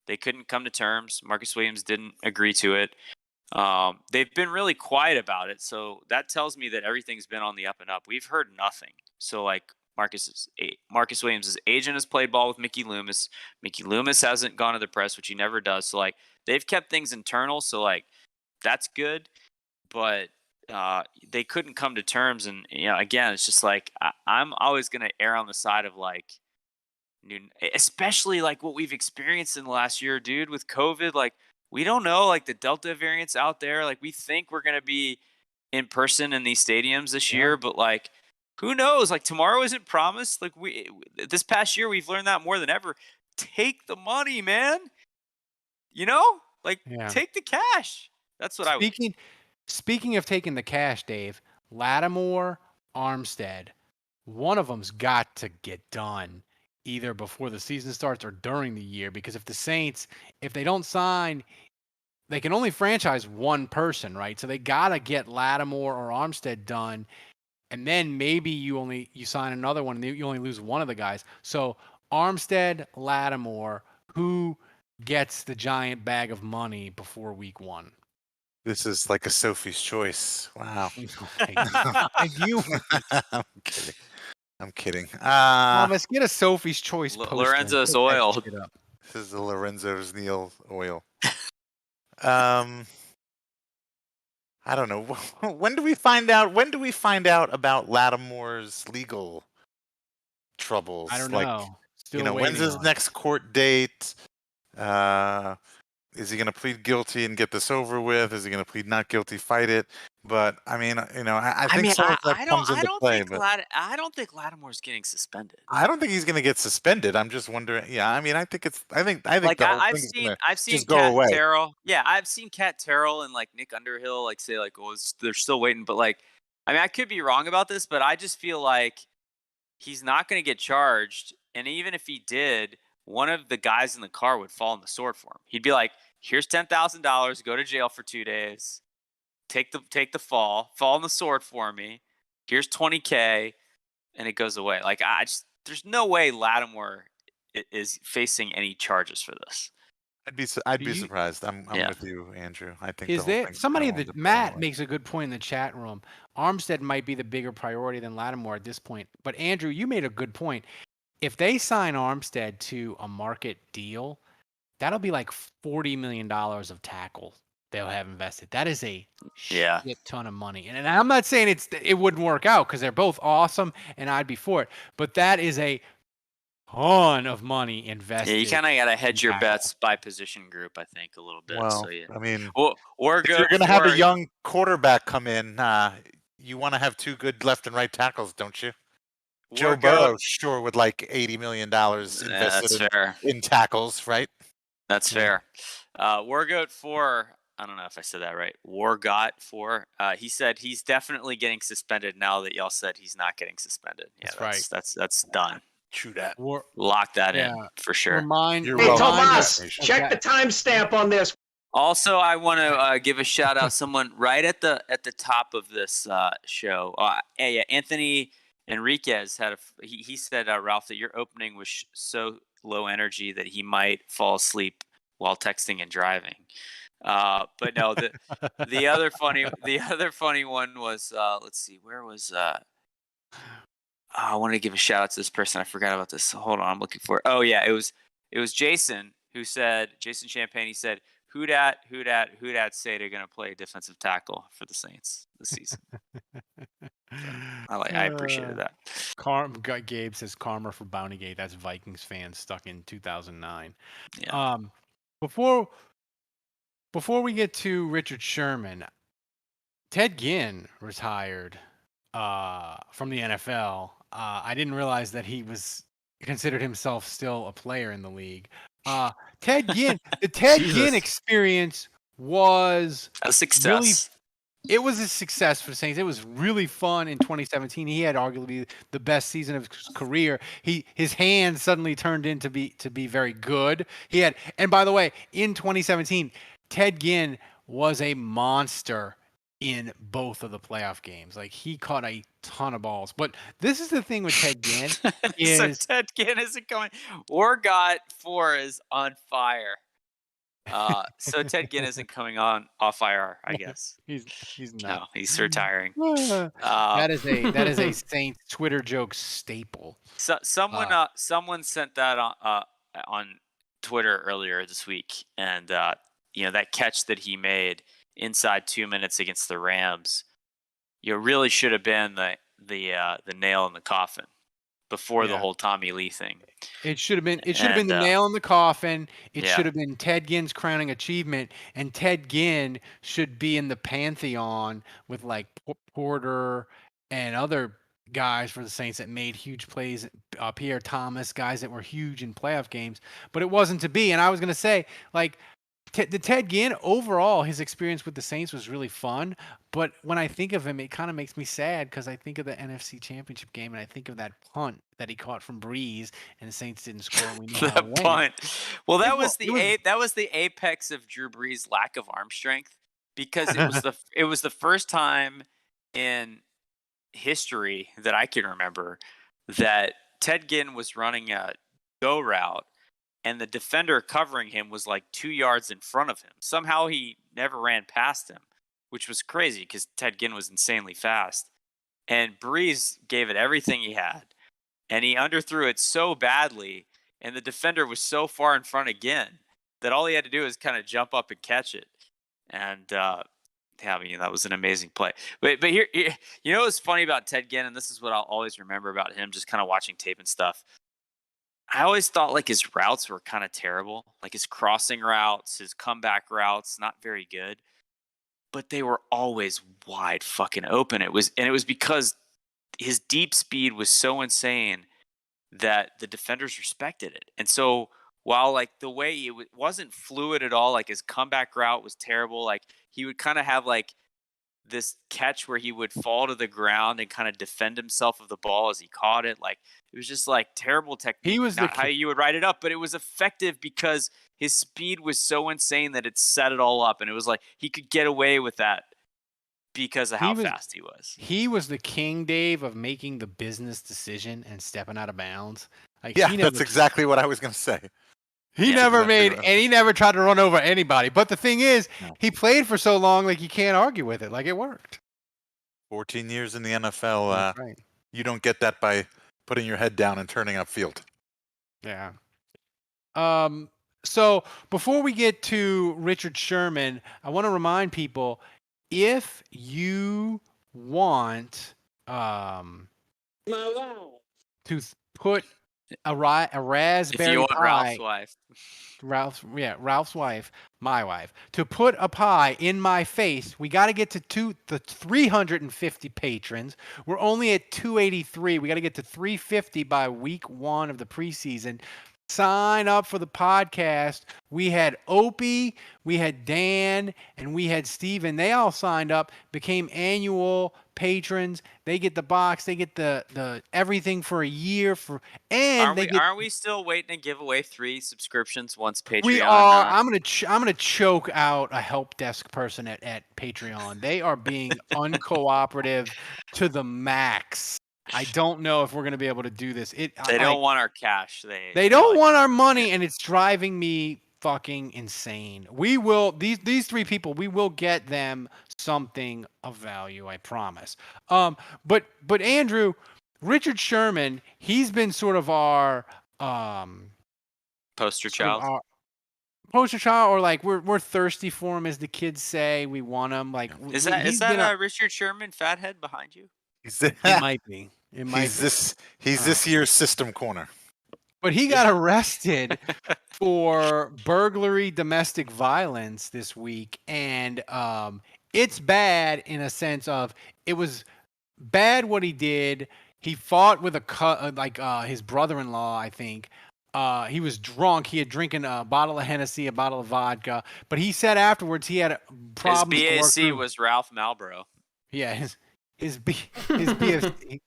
They couldn't come to terms. Marcus Williams didn't agree to it. They've been really quiet about it. So that tells me that everything's been on the up and up. We've heard nothing. So like Marcus Williams' agent has played ball with Mickey Loomis. Mickey Loomis hasn't gone to the press, which he never does. So like they've kept things internal. So like that's good. But they couldn't come to terms. And again, it's just like I'm always going to err on the side of like especially like what we've experienced in the last year, dude, with COVID. Like we don't know, like the Delta variants out there. Like we think we're gonna be in person in these stadiums this year, but like who knows? Like tomorrow isn't promised. Like this past year we've learned that more than ever. Take the money, man. Like take the cash. That's what I would. Speaking of taking the cash, Dave, Lattimore, Armstead, one of them's got to get done either before the season starts or during the year, because if the Saints, if they don't sign, they can only franchise one person, right? So they got to get Lattimore or Armstead done, and then maybe you sign another one and you only lose one of the guys. So Armstead, Lattimore, who gets the giant bag of money before week 1? This is like a Sophie's Choice. Wow. I'm kidding. Let's get a Sophie's Choice poster. Lorenzo's Oil. This is the Lorenzo's Neil Oil. I don't know. When do we find out about Lattimore's legal troubles? I don't know. Still when's his next court date? Is he going to plead guilty and get this over with? Is he going to plead not guilty, fight it? But I mean, I think some of that comes into play. I don't think Lattimore's getting suspended. I don't think he's going to get suspended. I'm just wondering. Yeah, I mean, I think like the whole thing is going to just go away. Terrell. Yeah, I've seen Cat Terrell and like Nick Underhill like say like, oh, they're still waiting. But like, I mean, I could be wrong about this, but I just feel like he's not going to get charged. And even if he did, one of the guys in the car would fall on the sword for him. He'd be like, here's $10,000, go to jail for 2 days, take the fall on the sword for me. Here's $20K, and it goes away. Like there's no way Lattimore is facing any charges for this. I'd be surprised. I'm with you, Andrew. I think Matt makes a good point in the chat room. Armstead might be the bigger priority than Lattimore at this point. But Andrew, you made a good point. If they sign Armstead to a market deal, that'll be like $40 million of tackle they'll have invested. That is a shit ton of money. And I'm not saying it wouldn't work out because they're both awesome and I'd be for it. But that is a ton of money invested. Yeah, you kind of got to hedge your bets by position group, I think, a little bit. Well, so, yeah. I mean, if you're going to have a young quarterback come in, you want to have 2 good left and right tackles, don't you? Joe Burrow sure would like $80 million invested in tackles, right? That's fair. Wargoat 4, I don't know if I said that right. Wargot 4. He said he's definitely getting suspended now that y'all said he's not getting suspended. Yeah, that's done. True that. Lock that in for sure. Hey, Tomas, check the timestamp on this. Also, I want to give a shout out someone right at the top of this show. Anthony Enriquez he said, Ralph, that your opening was so low energy that he might fall asleep while texting and driving. But no, the other funny one was let's see, where was I wanted to give a shout out to this person. I forgot about this. Hold on, I'm looking for it. Oh yeah, it was Jason who said, Jason Champagne. He said, who dat say they're gonna play defensive tackle for the Saints this season. I appreciated that. Gabe says karma for Bountygate. That's Vikings fans stuck in 2009. Yeah. Before we get to Richard Sherman, Ted Ginn retired from the NFL. I didn't realize that he was considered himself still a player in the league. Ted Ginn, the Ted Ginn Jesus. experience was A really success. it was a success for the Saints. It was really fun in 2017. He had arguably the best season of his career. His hands suddenly turned into be very good. He had, and by the way, in 2017, Ted Ginn was a monster in both of the playoff games. Like he caught a ton of balls. But this is the thing with Ted Ginn So is Ted Ginn isn't going. Orgot 4 is on fire. So Ted Ginn isn't coming on off IR, I guess. he's not. No, he's retiring. That is a Saints Twitter joke staple. So someone sent that on Twitter earlier this week, and that catch that he made inside 2 minutes against the Rams, really should have been the nail in the coffin before the whole Tommy Lee thing. It should have been the nail in the coffin. It should have been Ted Ginn's crowning achievement, and Ted Ginn should be in the pantheon with like Porter and other guys for the Saints that made huge plays, Pierre Thomas, guys that were huge in playoff games, but it wasn't to be. And I was going to say, like, the Ted Ginn, overall, his experience with the Saints was really fun. But when I think of him, it kind of makes me sad because I think of the NFC Championship game and I think of that punt that he caught from Breeze and the Saints didn't score. And we knew how to win. Punt. Well, that was the apex of Drew Brees' lack of arm strength, because it was the first time in history that I can remember that Ted Ginn was running a go route and the defender covering him was like 2 yards in front of him. Somehow he never ran past him, which was crazy because Ted Ginn was insanely fast. And Breeze gave it everything he had, and he underthrew it so badly, and the defender was so far in front again that all he had to do was kind of jump up and catch it. And that was an amazing play. But here, what's funny about Ted Ginn, and this is what I'll always remember about him, just kind of watching tape and stuff. I always thought like his routes were kind of terrible, like his crossing routes, his comeback routes, not very good. But they were always wide fucking open. It was because his deep speed was so insane that the defenders respected it. And so while like the way it wasn't fluid at all, like his comeback route was terrible. Like he would kind of have like this catch where he would fall to the ground and kind of defend himself of the ball as he caught it. Like it was just like terrible technique. He was not how you would write it up, but it was effective because his speed was so insane that it set it all up. And it was like he could get away with that because of how fast he was. He was the king, Dave, of making the business decision and stepping out of bounds. Like, yeah, that's exactly what I was going to say. He never tried to run over anybody. But the thing is, he played for so long, like you can't argue with it. Like it worked. 14 years in the NFL. Right. You don't get that by putting your head down and turning upfield. Yeah. So before we get to Richard Sherman, I want to remind people, if you want to put a raspberry if you want pie, Ralph's wife. Ralph's wife, my wife, to put a pie in my face, we got to get to the 350 patrons. We're only at 283. We got to get to 350 by week 1 of the preseason. Sign up for the podcast. We had Opie, we had Dan, and we had Steven. They all signed up, became annual patrons. They get the box. They get the everything for a year. Aren't we still waiting to give away 3 subscriptions once Patreon? We are. I'm gonna choke out a help desk person at Patreon. They are being uncooperative to the max. I don't know if we're going to be able to do this. They don't want our cash. They don't want our money, and it's driving me fucking insane. We will these 3 people. We will get them something of value. I promise. But Andrew, Richard Sherman, he's been sort of our poster child. Poster child, or like we're thirsty for him, as the kids say. We want him. Like is that Richard Sherman fathead behind you? It might be. He's this year's system corner. But he got arrested for burglary, domestic violence this week, and it's bad in a sense of it was bad what he did. he fought with his brother-in-law, I think. He was drunk. He had drinking a bottle of Hennessy, a bottle of vodka. But he said afterwards he had problems to work His through. BAC was Ralph Malboro. Yeah, his BFC,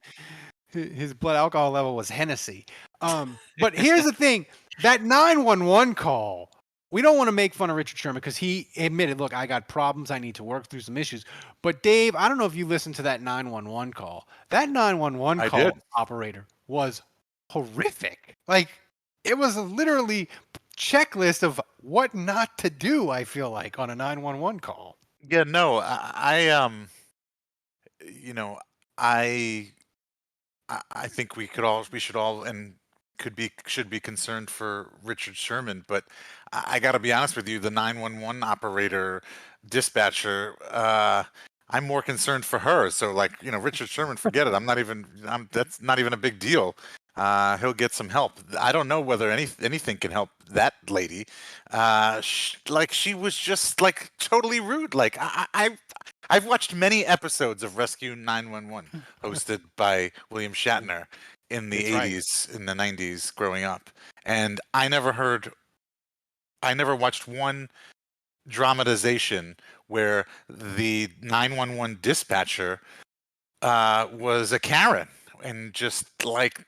his blood alcohol level was Hennessy. But here's the thing: that 911 call. We don't want to make fun of Richard Sherman because he admitted, look, I got problems. I need to work through some issues. But Dave, I don't know if you listened to that 911 call. That 911 call operator was horrific. Like, it was literally checklist of what not to do, I feel like, on a 911 call. Yeah, no, you know, I I think we should all and should be concerned for Richard Sherman, but I got to be honest with you, the 911 operator dispatcher, I'm more concerned for her. So like, Richard Sherman, forget it. That's not even a big deal. He'll get some help. I don't know whether anything can help that lady. She was just like totally rude. Like I've watched many episodes of Rescue 911 hosted by William Shatner in the 80s, in the 90s growing up. And I never watched one dramatization where the 911 dispatcher was a Karen and just like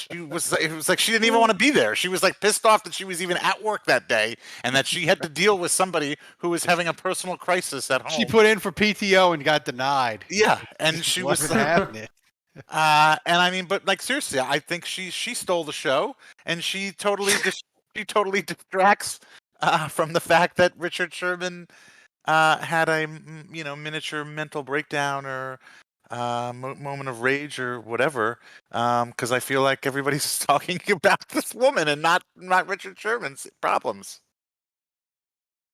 it was like she didn't even want to be there. She was like pissed off that she was even at work that day and that she had to deal with somebody who was having a personal crisis at home. She put in for PTO and got denied. Yeah, and she was happening. And I mean, but like seriously, I think she stole the show, and she totally distracts from the fact that Richard Sherman had a miniature mental breakdown or moment of rage or whatever. Because I feel like everybody's talking about this woman and not Richard Sherman's problems.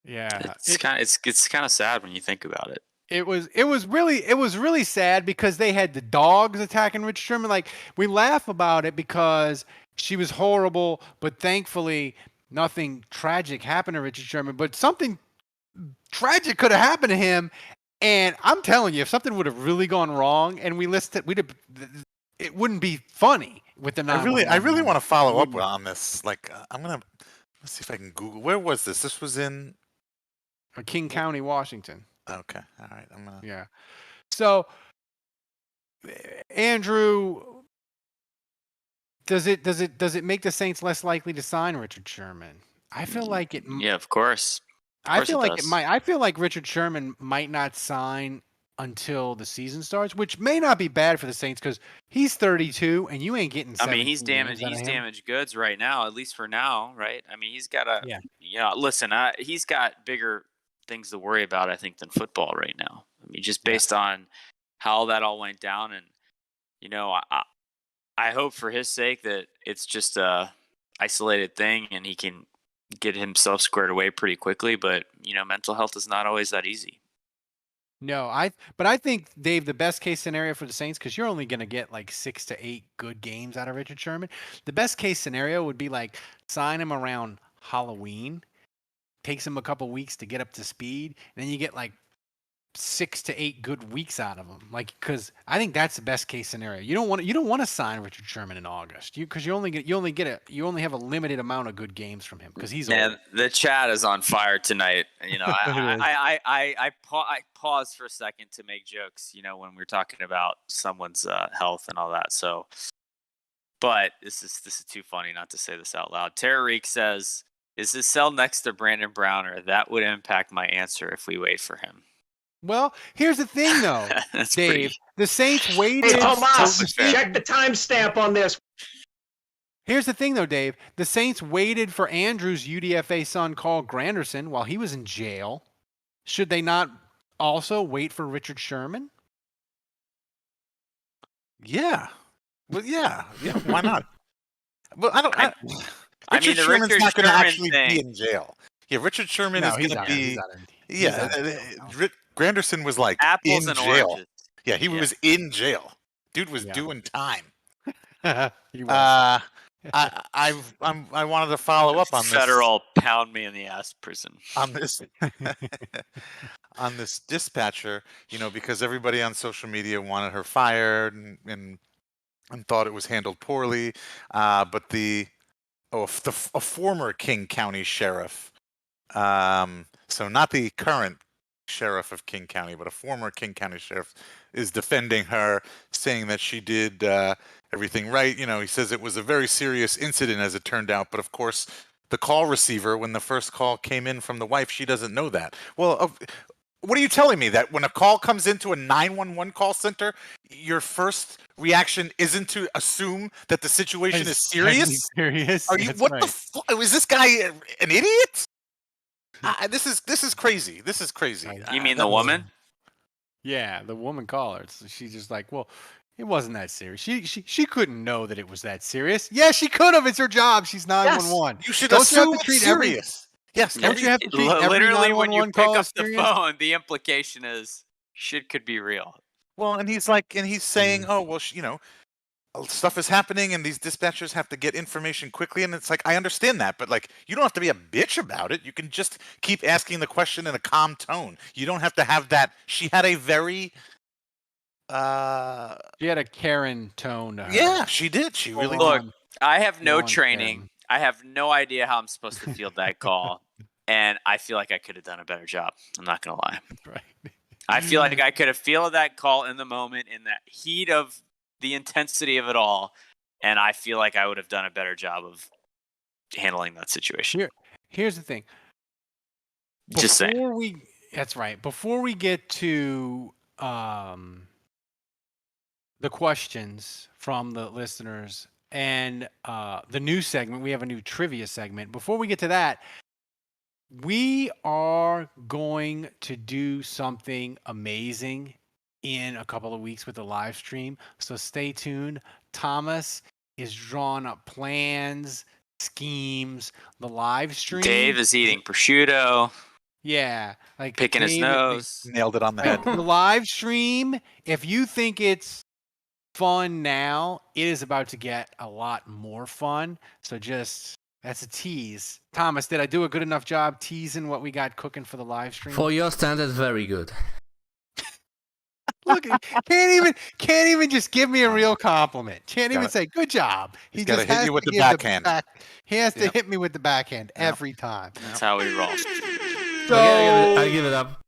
Yeah, it's kind of sad when you think about it. It was really sad because they had the dogs attacking Richard Sherman. Like, we laugh about it because she was horrible, but thankfully nothing tragic happened to Richard Sherman. But something tragic could have happened to him, and I'm telling you, if something would have really gone wrong, and it wouldn't be funny with the 911. I really want to follow up on this. Like, let's see if I can Google. Where was this? This was in King County, Washington. Okay. All right. Yeah. So, Andrew, does it make the Saints less likely to sign Richard Sherman? I feel like it. Yeah, of course. I feel like it might. I feel like Richard Sherman might not sign until the season starts, which may not be bad for the Saints because he's 32 and you ain't getting. I mean, he's damaged goods right now, at least for now, right? I mean, he's got listen, he's got bigger things to worry about, I think, than football right now. I mean, just based on how that all went down, and I hope for his sake that it's just a isolated thing and he can get himself squared away pretty quickly. But mental health is not always that easy. No, I think, Dave, the best case scenario for the Saints, because you're only going to get like 6 to 8 good games out of Richard Sherman. The best case scenario would be like sign him around Halloween. Takes him a couple weeks to get up to speed, and then you get like 6 to 8 good weeks out of him. Like, because I think that's the best case scenario. You don't want to sign Richard Sherman in August, because you only have a limited amount of good games from him because he's old. The chat is on fire tonight. I pause for a second to make jokes. When we're talking about someone's health and all that. So, but this is too funny not to say this out loud. Tara Reek says, is his cell next to Brandon Browner? That would impact my answer if we wait for him. Well, here's the thing, though, Dave. The Saints waited. Hey, Tomas, check the timestamp on this. Here's the thing, though, Dave. The Saints waited for Andrew's UDFA son, Carl Granderson, while he was in jail. Should they not also wait for Richard Sherman? Yeah. Well, yeah. Why not? Well, Richard the Sherman's Richard not going to Sherman actually be in jail. Yeah, Richard Sherman is going to be. Granderson was like apples in and jail. oranges. Yeah, he was in jail. Dude was doing time. He was. I wanted to follow up on this. Federal pound me in the ass prison. On this on this dispatcher, because everybody on social media wanted her fired and thought it was handled poorly. But a former King County sheriff, so not the current sheriff of King County, but a former King County sheriff is defending her, saying that she did everything right. He says it was a very serious incident as it turned out, but of course the call receiver, when the first call came in from the wife, she doesn't know that. Well, what are you telling me? That when a call comes into a 911 call center, your first reaction isn't to assume that the situation is serious? Serious? Are you? That's What right. the fuck? Is this guy an idiot? This is crazy. This is crazy. You mean the woman? Yeah, the woman caller. So she's just like, well, it wasn't that serious. She couldn't know that it was that serious. Yeah, she could have. It's her job. She's 911. You should Don't you have assume to it's treat serious. Yes. Don't you have to treat every Literally, when you 911 pick call up as the serious? phone, the implication is shit could be real. Well, and he's saying, oh, well, stuff is happening and these dispatchers have to get information quickly. And it's like, I understand that, but you don't have to be a bitch about it. You can just keep asking the question in a calm tone. You don't have to have that. She had a very, She had a Karen tone to her. yeah, she did. She really Look, did. I have no Full-on training. Karen. I have no idea how I'm supposed to field that call. And I feel like I could have done a better job. I'm not going to lie. Right. I feel like I could have fielded that call in the moment, in that heat of the intensity of it all. And I feel like I would have done a better job of handling that situation. Here's the thing. Just saying. That's right. Before we get to the questions from the listeners and the new segment, we have a new trivia segment. Before we get to that, we are going to do something amazing in a couple of weeks with the live stream. So stay tuned. Thomas is drawing up plans, schemes, the live stream. Dave is eating prosciutto. Yeah, like picking his nose. Nailed it on the head. The live stream, if you think it's fun now, it is about to get a lot more fun. So that's a tease. Thomas, did I do a good enough job teasing what we got cooking for the live stream? For your standards, very good. Look, can't even just give me a real compliment. Can't even say good job. He's got to hit you with the backhand. He has to hit me with the backhand every time. That's how we roll. So, I'll give it up.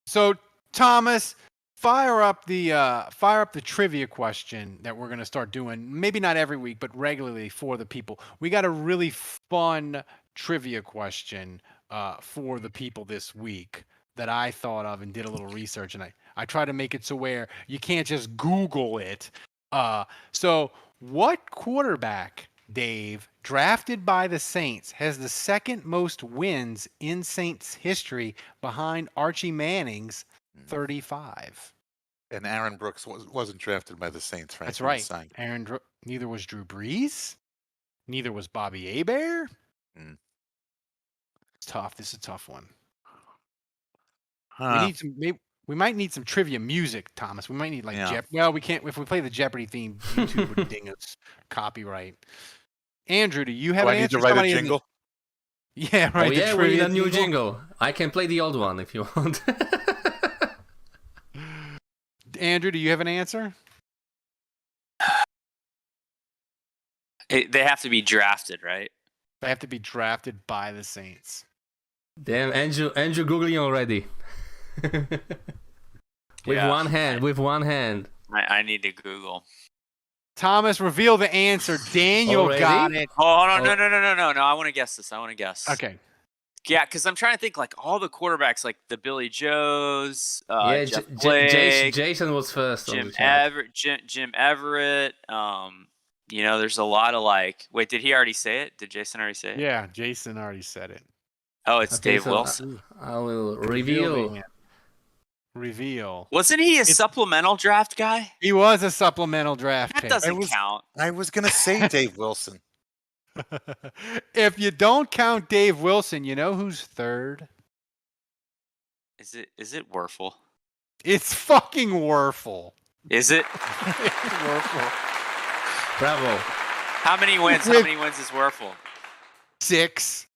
So Thomas, fire up the trivia question that we're gonna start doing. Maybe not every week, but regularly for the people. We got a really fun trivia question for the people this week that I thought of and did a little research, and I try to make it so where you can't just Google it. So what quarterback, Dave, drafted by the Saints, has the second most wins in Saints history behind Archie Manning's 35? And Aaron Brooks wasn't drafted by the Saints, right? That's right. Neither was Drew Brees. Neither was Bobby Hebert. It's tough. This is a tough one. Huh. We might need some trivia music, Thomas. We might need well, we can't. If we play the Jeopardy theme, YouTube would ding us copyright. Andrew, do you have an answer? Do I need to write a jingle? Yeah, right. Oh yeah, we need a new jingle. I can play the old one if you want. Andrew, do you have an answer? They have to be drafted, right? They have to be drafted by the Saints. Damn, Andrew googling already. With one hand. I need to Google. Thomas, reveal the answer. Daniel Already? got it. Oh, no. I want to guess this. Okay. Yeah, because I'm trying to think, like, all the quarterbacks, like the Billy Joes, Jeff Jason was first. Jim Everett. There's a lot of wait, did he already say it? Did Jason already say it? Yeah, Jason already said it. Oh, it's Dave Wilson. I will reveal. Wasn't he a supplemental draft guy? He was a supplemental draft That pick. doesn't count. I was going to say Dave Wilson. If you don't count Dave Wilson, you know who's third? Is it Werfel? It's fucking Werfel. Is it? Werfel. Bravo. How many wins? How many wins is Werfel? 6.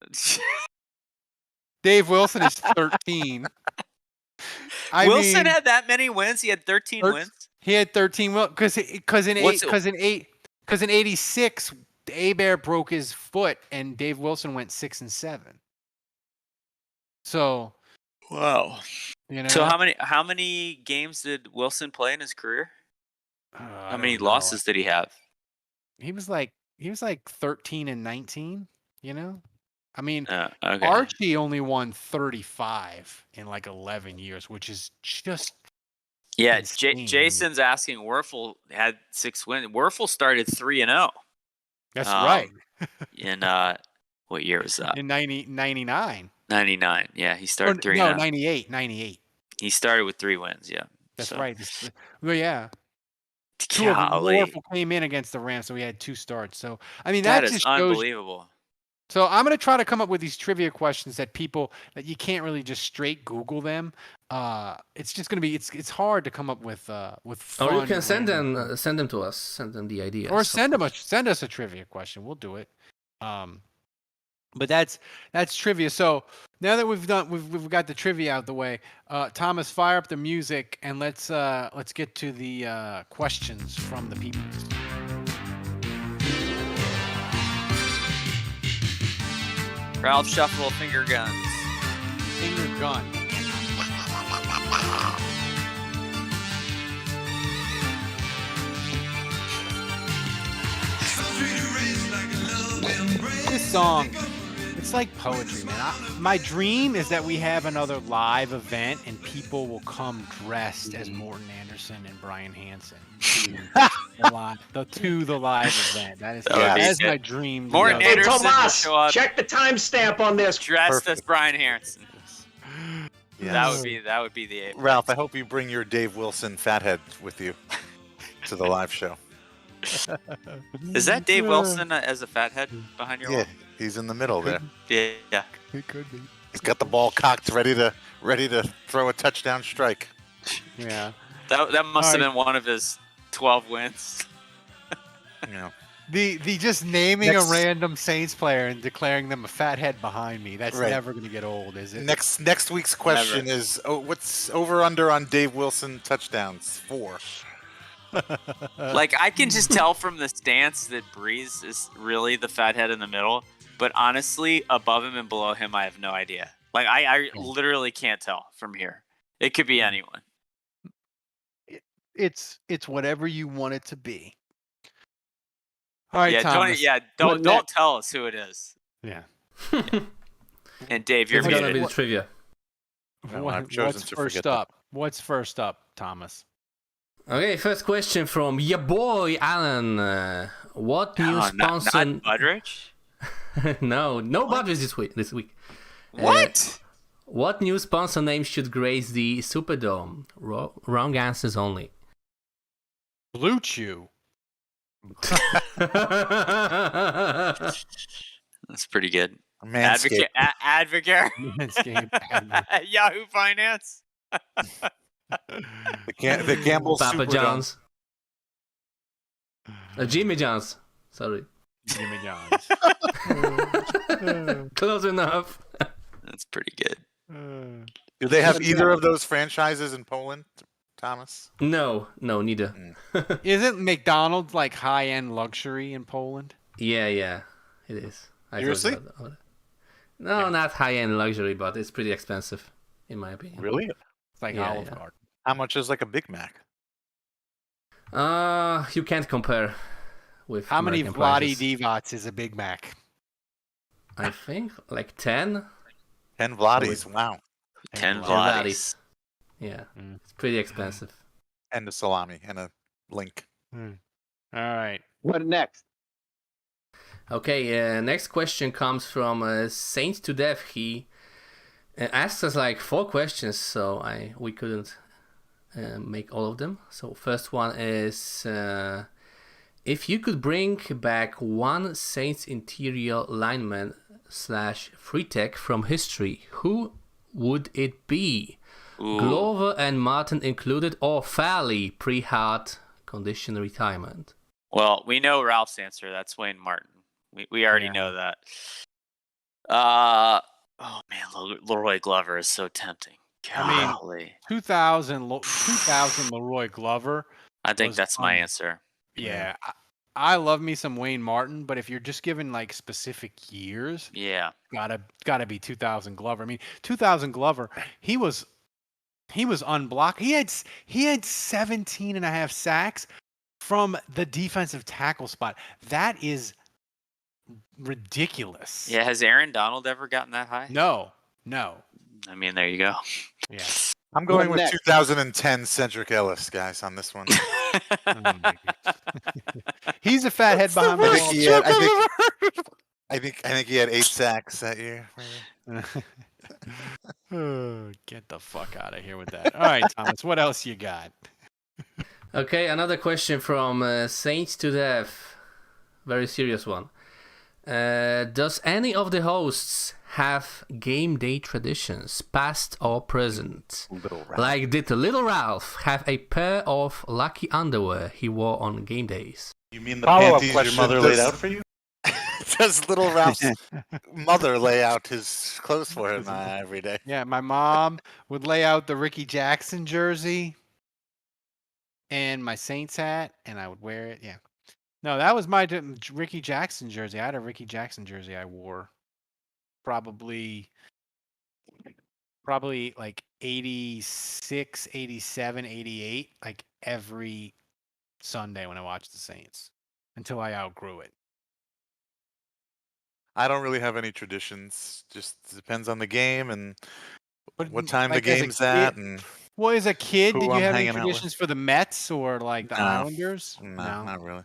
Dave Wilson is 13. Wilson had that many wins. He had 13 wins. He had 13 because in What's 86 Bear broke his foot and Dave Wilson went 6-7. So wow. You know. So how many games did Wilson play in his career? How many losses did he have? He was like 13-19. You know. I mean, okay. Archie only won 35 in like 11 years, which is just Jason's asking. Werfel had 6 wins. Werfel started 3-0. That's right. In what year was that? In 99. 99. Yeah, he started 3-0. No, 98. He started with 3 wins. Yeah, that's right. Well, yeah. Golly. Werfel came in against the Rams, so we had 2 starts. So I mean, that just is unbelievable. So I'm going to try to come up with these trivia questions that you can't really just straight Google them. It's just going to be it's hard to come up with fun. Or you can send them to us. Send them the ideas. Or send us a trivia question. We'll do it. But that's trivia. So now that we've got the trivia out the way, Thomas, fire up the music and let's get to the questions from the people. Ralph Shuffle, finger guns. Finger gun. This song, it's like poetry, man. My dream is that we have another live event and people will come dressed as Morton Anderson and Brian Hansen to the live event. That is my dream. Morton Anderson Tomas, show up check the timestamp on this. dressed as Brian Hansen. Yes. That would be the ape. Ralph, I hope you bring your Dave Wilson fathead with you to the live show. Is that Dave Wilson as a fathead behind your wall? Yeah, he's in the middle there. Yeah. It could be. He's got the ball cocked, ready to throw a touchdown strike. Yeah. That must have been one of his 12 wins. Yeah. The just naming a random Saints player and declaring them a fathead behind me, that's Right. never going to get old, is it? Next week's question is what's over under on Dave Wilson touchdowns? 4. Like, I can just tell from the stance that Breeze is really the fathead in the middle, but honestly, above him and below him, I have no idea. Like, I literally can't tell from here. It could be anyone. It's whatever you want it to be. All right, Yeah, Thomas. don't tell us who it is. Yeah. And Dave, you're It's gonna be muted. the trivia. No, I've chosen What's to first forget that. up? What's first up, Thomas? Okay, first question from your boy Alan. What new sponsor? Not Budrich? No Budrich this week. What? What new sponsor name should grace the Superdome? Wrong answers only. Blue Chew. That's pretty good. Manscaped. Advocate. Yahoo Finance. The Campbell Papa Superdome. John's. Jimmy John's. Sorry. Jimmy John's. Close enough. That's pretty good. Do they have either of those franchises in Poland, Thomas? No, neither. Isn't McDonald's like high-end luxury in Poland? Yeah, it is. Seriously? No, not high-end luxury, but it's pretty expensive, in my opinion. Really? It's like Yeah, Olive yeah. Garden. How much is like a Big Mac? You can't compare with How many American Vladi prices. Divacs is a Big Mac? I think like 10. 10 Vladis. Wow. 10 Vladi. Vladis. Yeah, Mm. it's pretty expensive. And a salami and a link. All right. What next? Okay, next question comes from Saints to Death. He asked us like 4 questions, so we couldn't make all of them. So first one is, if you could bring back one Saints interior lineman / free tech from history, who would it be? Ooh. Glover and Martin included, or Farley pre-heart condition retirement? Well, we know Ralph's answer. That's Wayne Martin. We already know that. Oh man, Leroy Glover is so tempting. I mean, Golly. 2000 Leroy Glover. I think was that's my answer. Yeah, I love me some Wayne Martin, but if you're just given like specific years, Yeah. gotta be 2000 Glover. I mean, 2000 Glover, he was unblocked. He had 17 and a half sacks from the defensive tackle spot. That is ridiculous. Yeah. Has Aaron Donald ever gotten that high? No. I mean, there you go. Yeah. I'm going with 2010 Cedric Ellis, guys, on this one. He's a fat head behind the ball. I think he had 8 sacks that year. Get the fuck out of here with that. All right, Thomas, what else you got? Okay, another question from Saints to Death. Very serious one. Does any of the hosts have game day traditions, past or present? Like, did Little Ralph have a pair of lucky underwear he wore on game days? You mean the panties your mother laid out for you? Does Little Ralph's mother lay out his clothes for him every day? Yeah, my mom would lay out the Ricky Jackson jersey and my Saints hat, and I would wear it. Yeah. No, that was my Ricky Jackson jersey. I had a Ricky Jackson jersey I wore probably like 86, 87, 88, like every Sunday when I watched the Saints until I outgrew it. I don't really have any traditions. Just depends on the game and what time like the game's at. And well, as a kid, who did you I'm have any hanging out with. traditions for the Mets or like the No. Islanders? No, not really.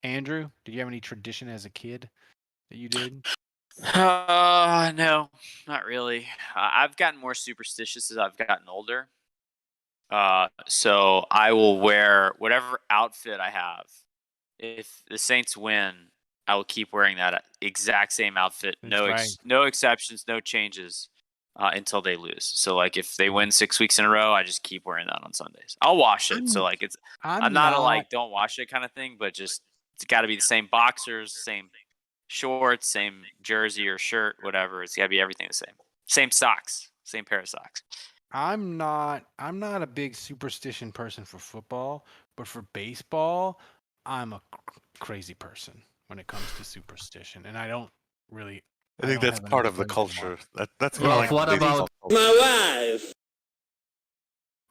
Andrew, did you have any tradition as a kid that you did? No, not really. I've gotten more superstitious as I've gotten older. So I will wear whatever outfit I have. If the Saints win, I will keep wearing that exact same outfit. No exceptions, no changes until they lose. So like if they win 6 weeks in a row, I just keep wearing that on Sundays. I'll wash it. So like I'm not a like don't wash it kind of thing, but just it's got to be the same boxers, same shorts, same jersey or shirt, whatever. It's got to be everything the same. Same socks, same pair of socks. I'm not a big superstition person for football, but for baseball, I'm a crazy person when it comes to superstition, and I don't really. I think that's part of the culture. That's well, like what about my wife?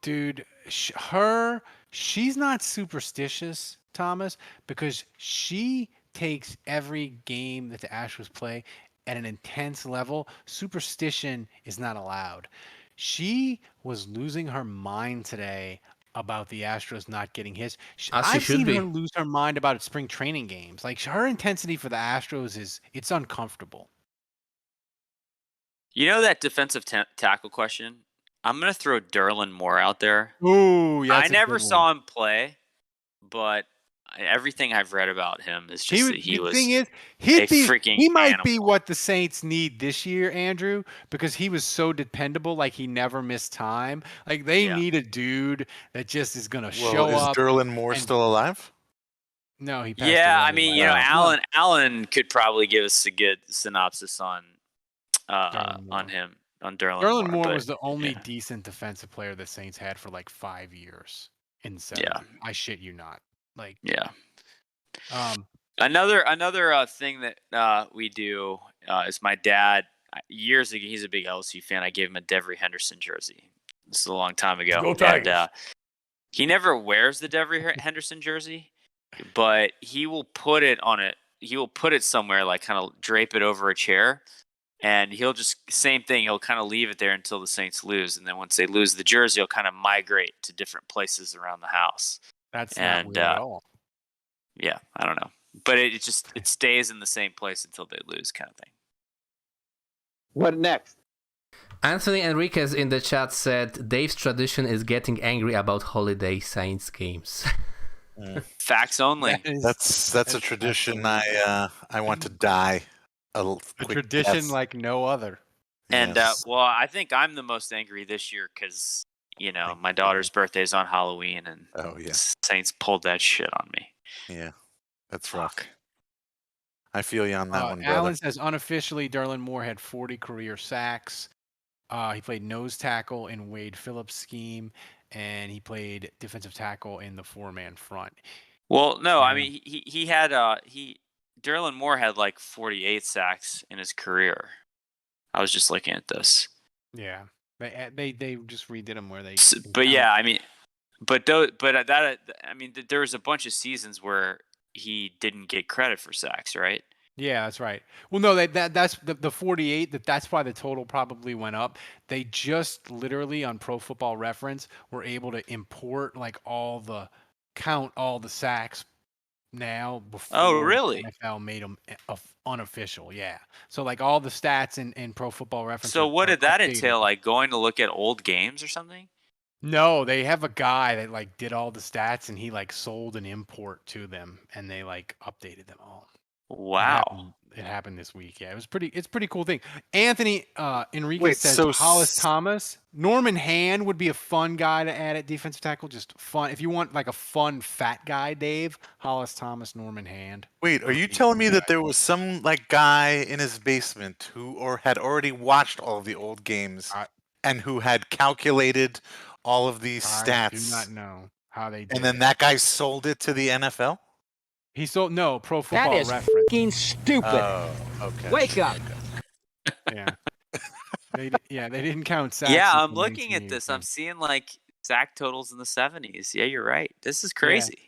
Dude, she's not superstitious, Thomas, because she takes every game that the Astros play at an intense level. Superstition is not allowed. She was losing her mind today about the Astros not getting hits. I've seen her lose her mind about spring training games. Like her intensity for the Astros it's uncomfortable. You know that defensive tackle question? I'm going to throw Derlin Moore out there. Ooh, yeah. I never saw him play, but everything I've read about him is just that he was he might be what the Saints need this year, Andrew, because he was so dependable. Like he never missed time. Like they need a dude that just is going to show up. Is Derlin Moore still alive? No, he passed away. I mean, Alan could probably give us a good synopsis on him. On Derlin Moore was the only decent defensive player the Saints had for like 5 years in 7. Yeah. I shit you not. Like another thing that we do is my dad years ago. He's a big LSU fan. I gave him a Devery Henderson jersey. This is a long time ago. Go Tigers. And, he never wears the Devery Henderson jersey, but he will put it on it. He will put it somewhere, like kind of drape it over a chair. And he'll just, same thing, he'll kind of leave it there until the Saints lose. And then once they lose the jersey, he'll kind of migrate to different places around the house. That's not weird at all. Yeah, I don't know. But it stays in the same place until they lose kind of thing. What next? Anthony Enriquez in the chat said Dave's tradition is getting angry about holiday Saints games. Facts only. That's a tradition I want to die. A tradition like no other. And well, I think I'm the most angry this year because my daughter's birthday is on Halloween, and Saints pulled that shit on me. Yeah, that's rough. I feel you on that one, brother. Alan says unofficially, Derlin Moore had 40 career sacks. He played nose tackle in Wade Phillips' scheme, and he played defensive tackle in the 4-man front. Well, no, I mean he had Derlin Moore had like 48 sacks in his career. I was just looking at this. Yeah, they just redid them where they. But yeah, I mean, there was a bunch of seasons where he didn't get credit for sacks, right? Yeah, that's right. Well, no, that's the 48. That's why the total probably went up. They just literally on Pro Football Reference were able to import all the sacks now before really? the NFL made them unofficial. Yeah. So all the stats in Pro Football Reference. So what did that updated. entail? Like going to look at old games or something? No, they have a guy that did all the stats and he sold an import to them and they updated them all. Wow. It happened this week. Yeah, it's pretty cool thing. Anthony Enriquez says Hollis Thomas. Norman Hand would be a fun guy to add at defensive tackle. Just fun. If you want a fun fat guy, Dave, Hollis Thomas, Norman Hand. Wait, are you telling me that there was some guy in his basement who had already watched all of the old games and who had calculated all of these stats? I do not know how they did and then it. that guy sold it to the NFL? He sold Pro Football Reference. That is fucking stupid. Oh, okay. Wake up. Yeah. They didn't count sacks. Yeah, I'm looking at this. I'm seeing sack totals in the 70s. Yeah, you're right. This is crazy. Yeah.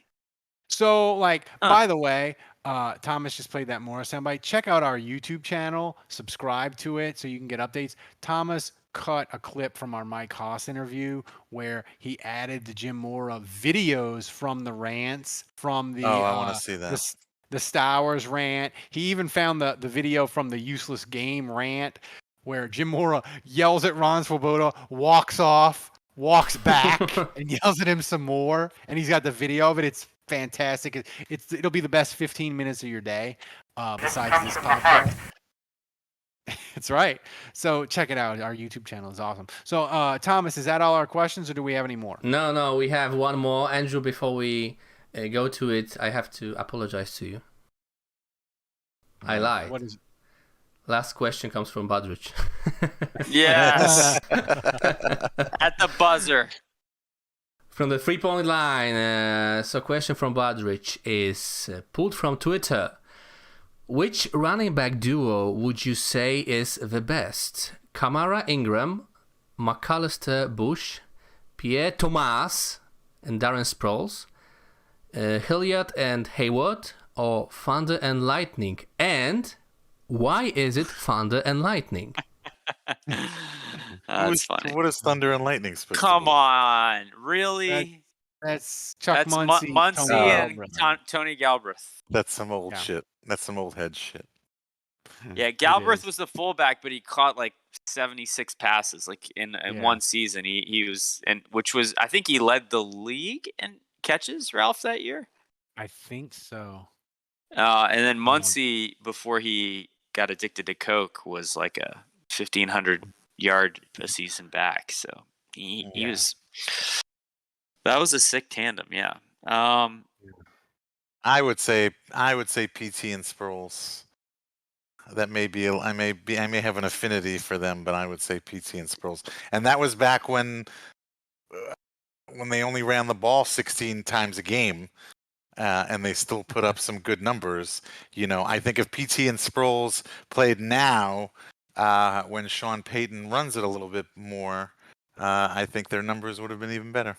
So by the way, Thomas just played that Morris soundbite. Check out our YouTube channel. Subscribe to it so you can get updates. Thomas cut a clip from our Mike Haas interview where he added the Jim Mora videos from the rants from the I want to see that. The Stowers rant. He even found the video from the Useless Game rant where Jim Mora yells at Ron Swoboda, walks off, walks back, and yells at him some more. And he's got the video of it. It's fantastic. It'll be the best 15 minutes of your day besides this podcast. That's right. So check it out. Our YouTube channel is awesome. So Thomas, is that all our questions or do we have any more? No, we have one more. Andrew, before we go to it, I have to apologize to you. I lied. What is it? Last question comes from Badrich. Yes. At the buzzer. From the 3-point line. So question from Badrich is pulled from Twitter. Which running back duo would you say is the best? Kamara Ingram, McAllister Bush, Pierre Thomas and Darren Sproles, Hilliard and Hayward, or Thunder and Lightning? And why is it Thunder and Lightning? That's funny. What is Thunder and Lightning supposed Come to be? on, really? That's Chuck Muncie and Tony Galbraith. That's some old shit. That's some old head shit. Yeah, Galbraith was the fullback, but he caught 76 passes in one season. He was, and which was, I think he led the league in catches, Ralph, that year. I think so. And then Muncie, before he got addicted to coke, was a 1,500-yard a season back. So he was. That was a sick tandem, yeah. I would say PT and Sproles. That may be I may have an affinity for them, but I would say PT and Sproles. And that was back when they only ran the ball 16 times a game, and they still put up some good numbers. I think if PT and Sproles played now, when Sean Payton runs it a little bit more, I think their numbers would have been even better.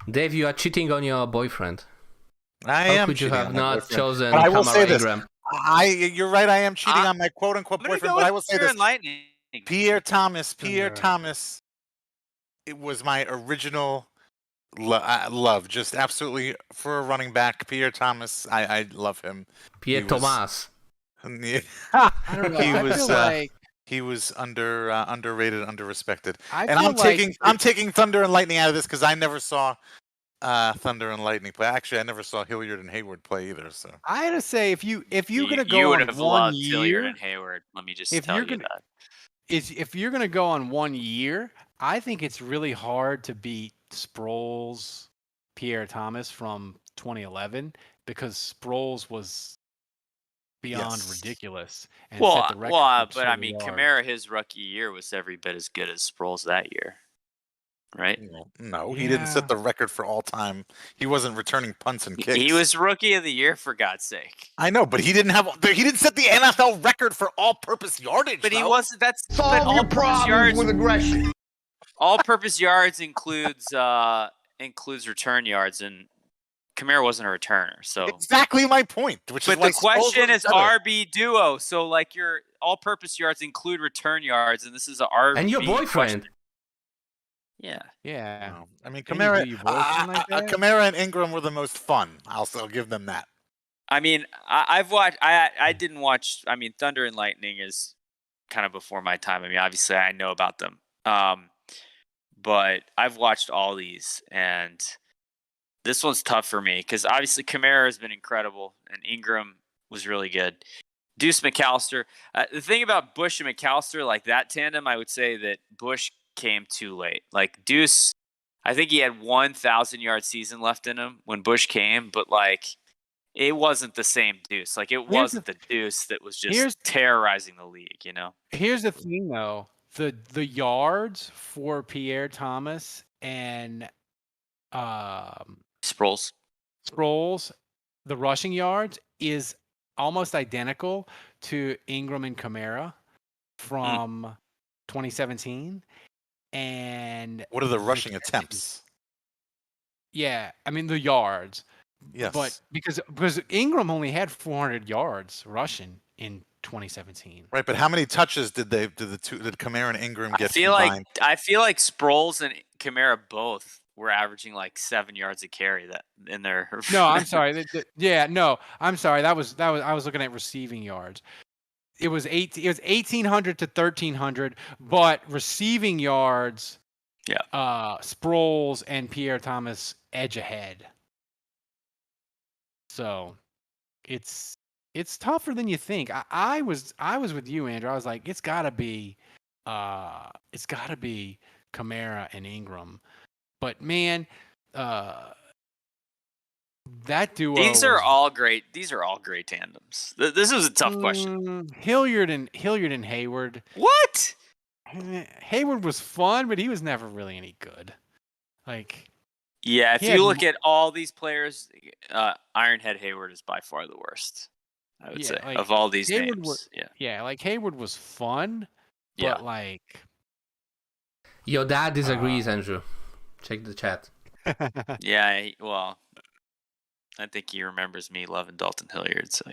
Dave, you are cheating on your boyfriend. I How am. could you have not chosen but I will say this. Ingram? You're right. I am cheating on my quote-unquote boyfriend, but I will say this: Pierre Thomas. It was my original love. Just absolutely for a running back, Pierre Thomas. I love him. Pierre Thomas. I don't know. He was underrated, underrespected. And I'm taking Thunder and Lightning out of this because I never saw Thunder and Lightning play. Actually, I never saw Hilliard and Hayward play either. So I had to say, if you're gonna go you would on have 1 loved year, Hilliard and Hayward. Let me just tell you that. If you're gonna go on 1 year, I think it's really hard to beat Sproles, Pierre Thomas from 2011 because Sproles was beyond Yes. ridiculous and set the record. for But I total mean, yards. Kamara, his rookie year was every bit as good as Sproles that year, right? No, he didn't set the record for all time. He wasn't returning punts and kicks. He was rookie of the year, for God's sake. I know, but he didn't set the NFL record for all-purpose yardage. But he though. wasn't. That's Solve your problems with aggression. All-purpose yards includes return yards, and Kamara wasn't a returner. So Exactly my point. Which but is why the question Sproles is better. RB duo. So like your all-purpose yards include return yards, and this is a RB. And your boyfriend. question. Yeah. Yeah. No. I mean, Can you Kamara, do your boyfriend like that? Kamara and Ingram were the most fun. I'll give them that. I mean, I've watched. I didn't watch. I mean, Thunder and Lightning is kind of before my time. I mean, obviously, I know about them. But I've watched all these, and this one's tough for me because obviously Kamara has been incredible, and Ingram was really good. Deuce McAllister. The thing about Bush and McAllister, like that tandem, I would say that Bush came too late. Like Deuce, I think he had 1,000-yard season left in him when Bush came, but like it wasn't the same Deuce. Like it wasn't the Deuce that was just terrorizing the league, you know? Here's the thing, though. The yards for Pierre Thomas and Sproles, the rushing yards is almost identical to Ingram and Kamara from 2017. And what are the rushing attempts? Yeah, I mean the yards. Yes, but because Ingram only had 400 yards rushing in 2017. Right, but how many touches did Kamara and Ingram get? I feel like Sproles and Kamara both were averaging like 7 yards a carry in their. No, I'm sorry. I'm sorry. That was I was looking at receiving yards. It was 1,800 to 1,300, but receiving yards. Yeah. Sproles and Pierre Thomas edge ahead. So, it's tougher than you think. I was with you, Andrew. I was like, it's gotta be Kamara and Ingram. But man, that duo. These are all great tandems. This is a tough question. Hilliard and Hayward. What? Hayward was fun, but he was never really any good. Like. Yeah, if you look at all these players, Ironhead Hayward is by far the worst. I would say of all these names. Like Hayward was fun, but like. Your dad disagrees, Andrew. Check the chat. Yeah, well, I think he remembers me loving Dalton Hilliard, so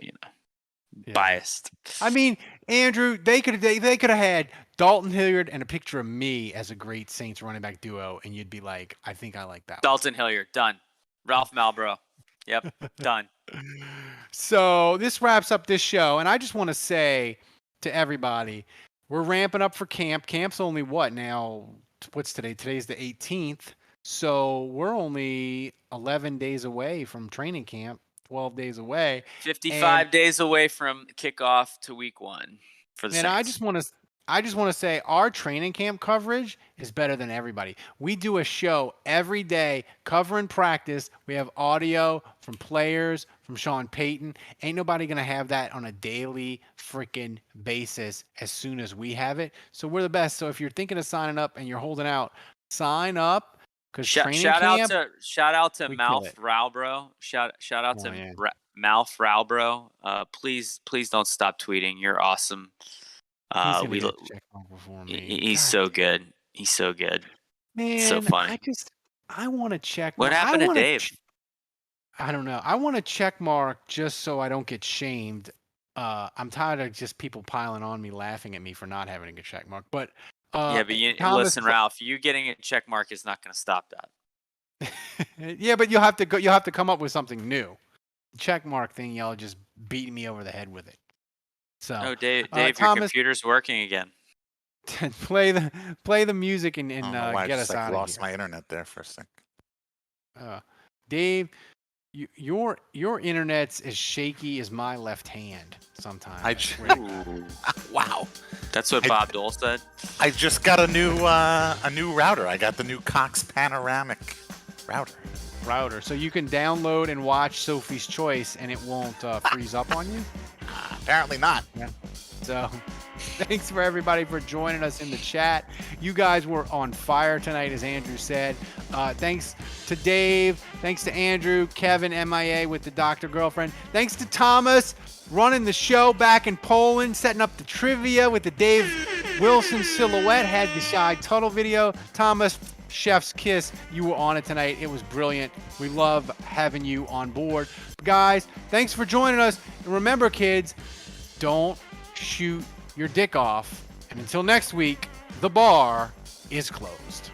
biased. I mean, Andrew, they could have had Dalton Hilliard and a picture of me as a great Saints running back duo, and you'd be like, I think I like that. Dalton Hilliard, done. Ralph Malbrough, yep, done. So this wraps up this show, and I just want to say to everybody, we're ramping up for camp. Camp's only what now? What's today? Today's the 18th. So we're only 11 days away from training camp. 12 days away. 55 days away from kickoff to week 1 for the Saints. I just want to say our training camp coverage is better than everybody. We do a show every day covering practice. We have audio from players, from Sean Payton. Ain't nobody going to have that on a daily freaking basis as soon as we have it. So we're the best. So if you're thinking of signing up and you're holding out, sign up. Shout out to Malf Rowbro. Shout out to Malf Rowbro. Please don't stop tweeting. You're awesome. He's so good. He's so good. Man, so funny. I want to check. What happened to Dave? I don't know. I want to check mark just so I don't get shamed. I'm tired of just people piling on me, laughing at me for not having a good check mark. But listen, Ralph. You getting a check mark is not going to stop that. Yeah, but you'll have to come up with something new. Check mark thing, y'all just beating me over the head with it. So, Dave, your computer's working again. play the music and get us out of here. I lost my internet there for a sec. Dave, your internet's as shaky as my left hand sometimes. Wow. That's what Bob Dole said. I just got a new router. I got the new Cox Panoramic router. So you can download and watch Sophie's Choice and it won't freeze up on you? apparently not. So thanks for everybody for joining us in the chat. You guys were on fire tonight, as Andrew said. Thanks to Dave. Thanks to Andrew, Kevin, MIA with the doctor girlfriend. Thanks to Thomas running the show back in Poland, setting up the trivia with the Dave Wilson silhouette, had the Shy Tuttle video. Thomas, chef's kiss. You were on it tonight. It was brilliant. We love having you on board. Guys, thanks for joining us. And remember, kids, don't shoot your dick off. And until next week, the bar is closed.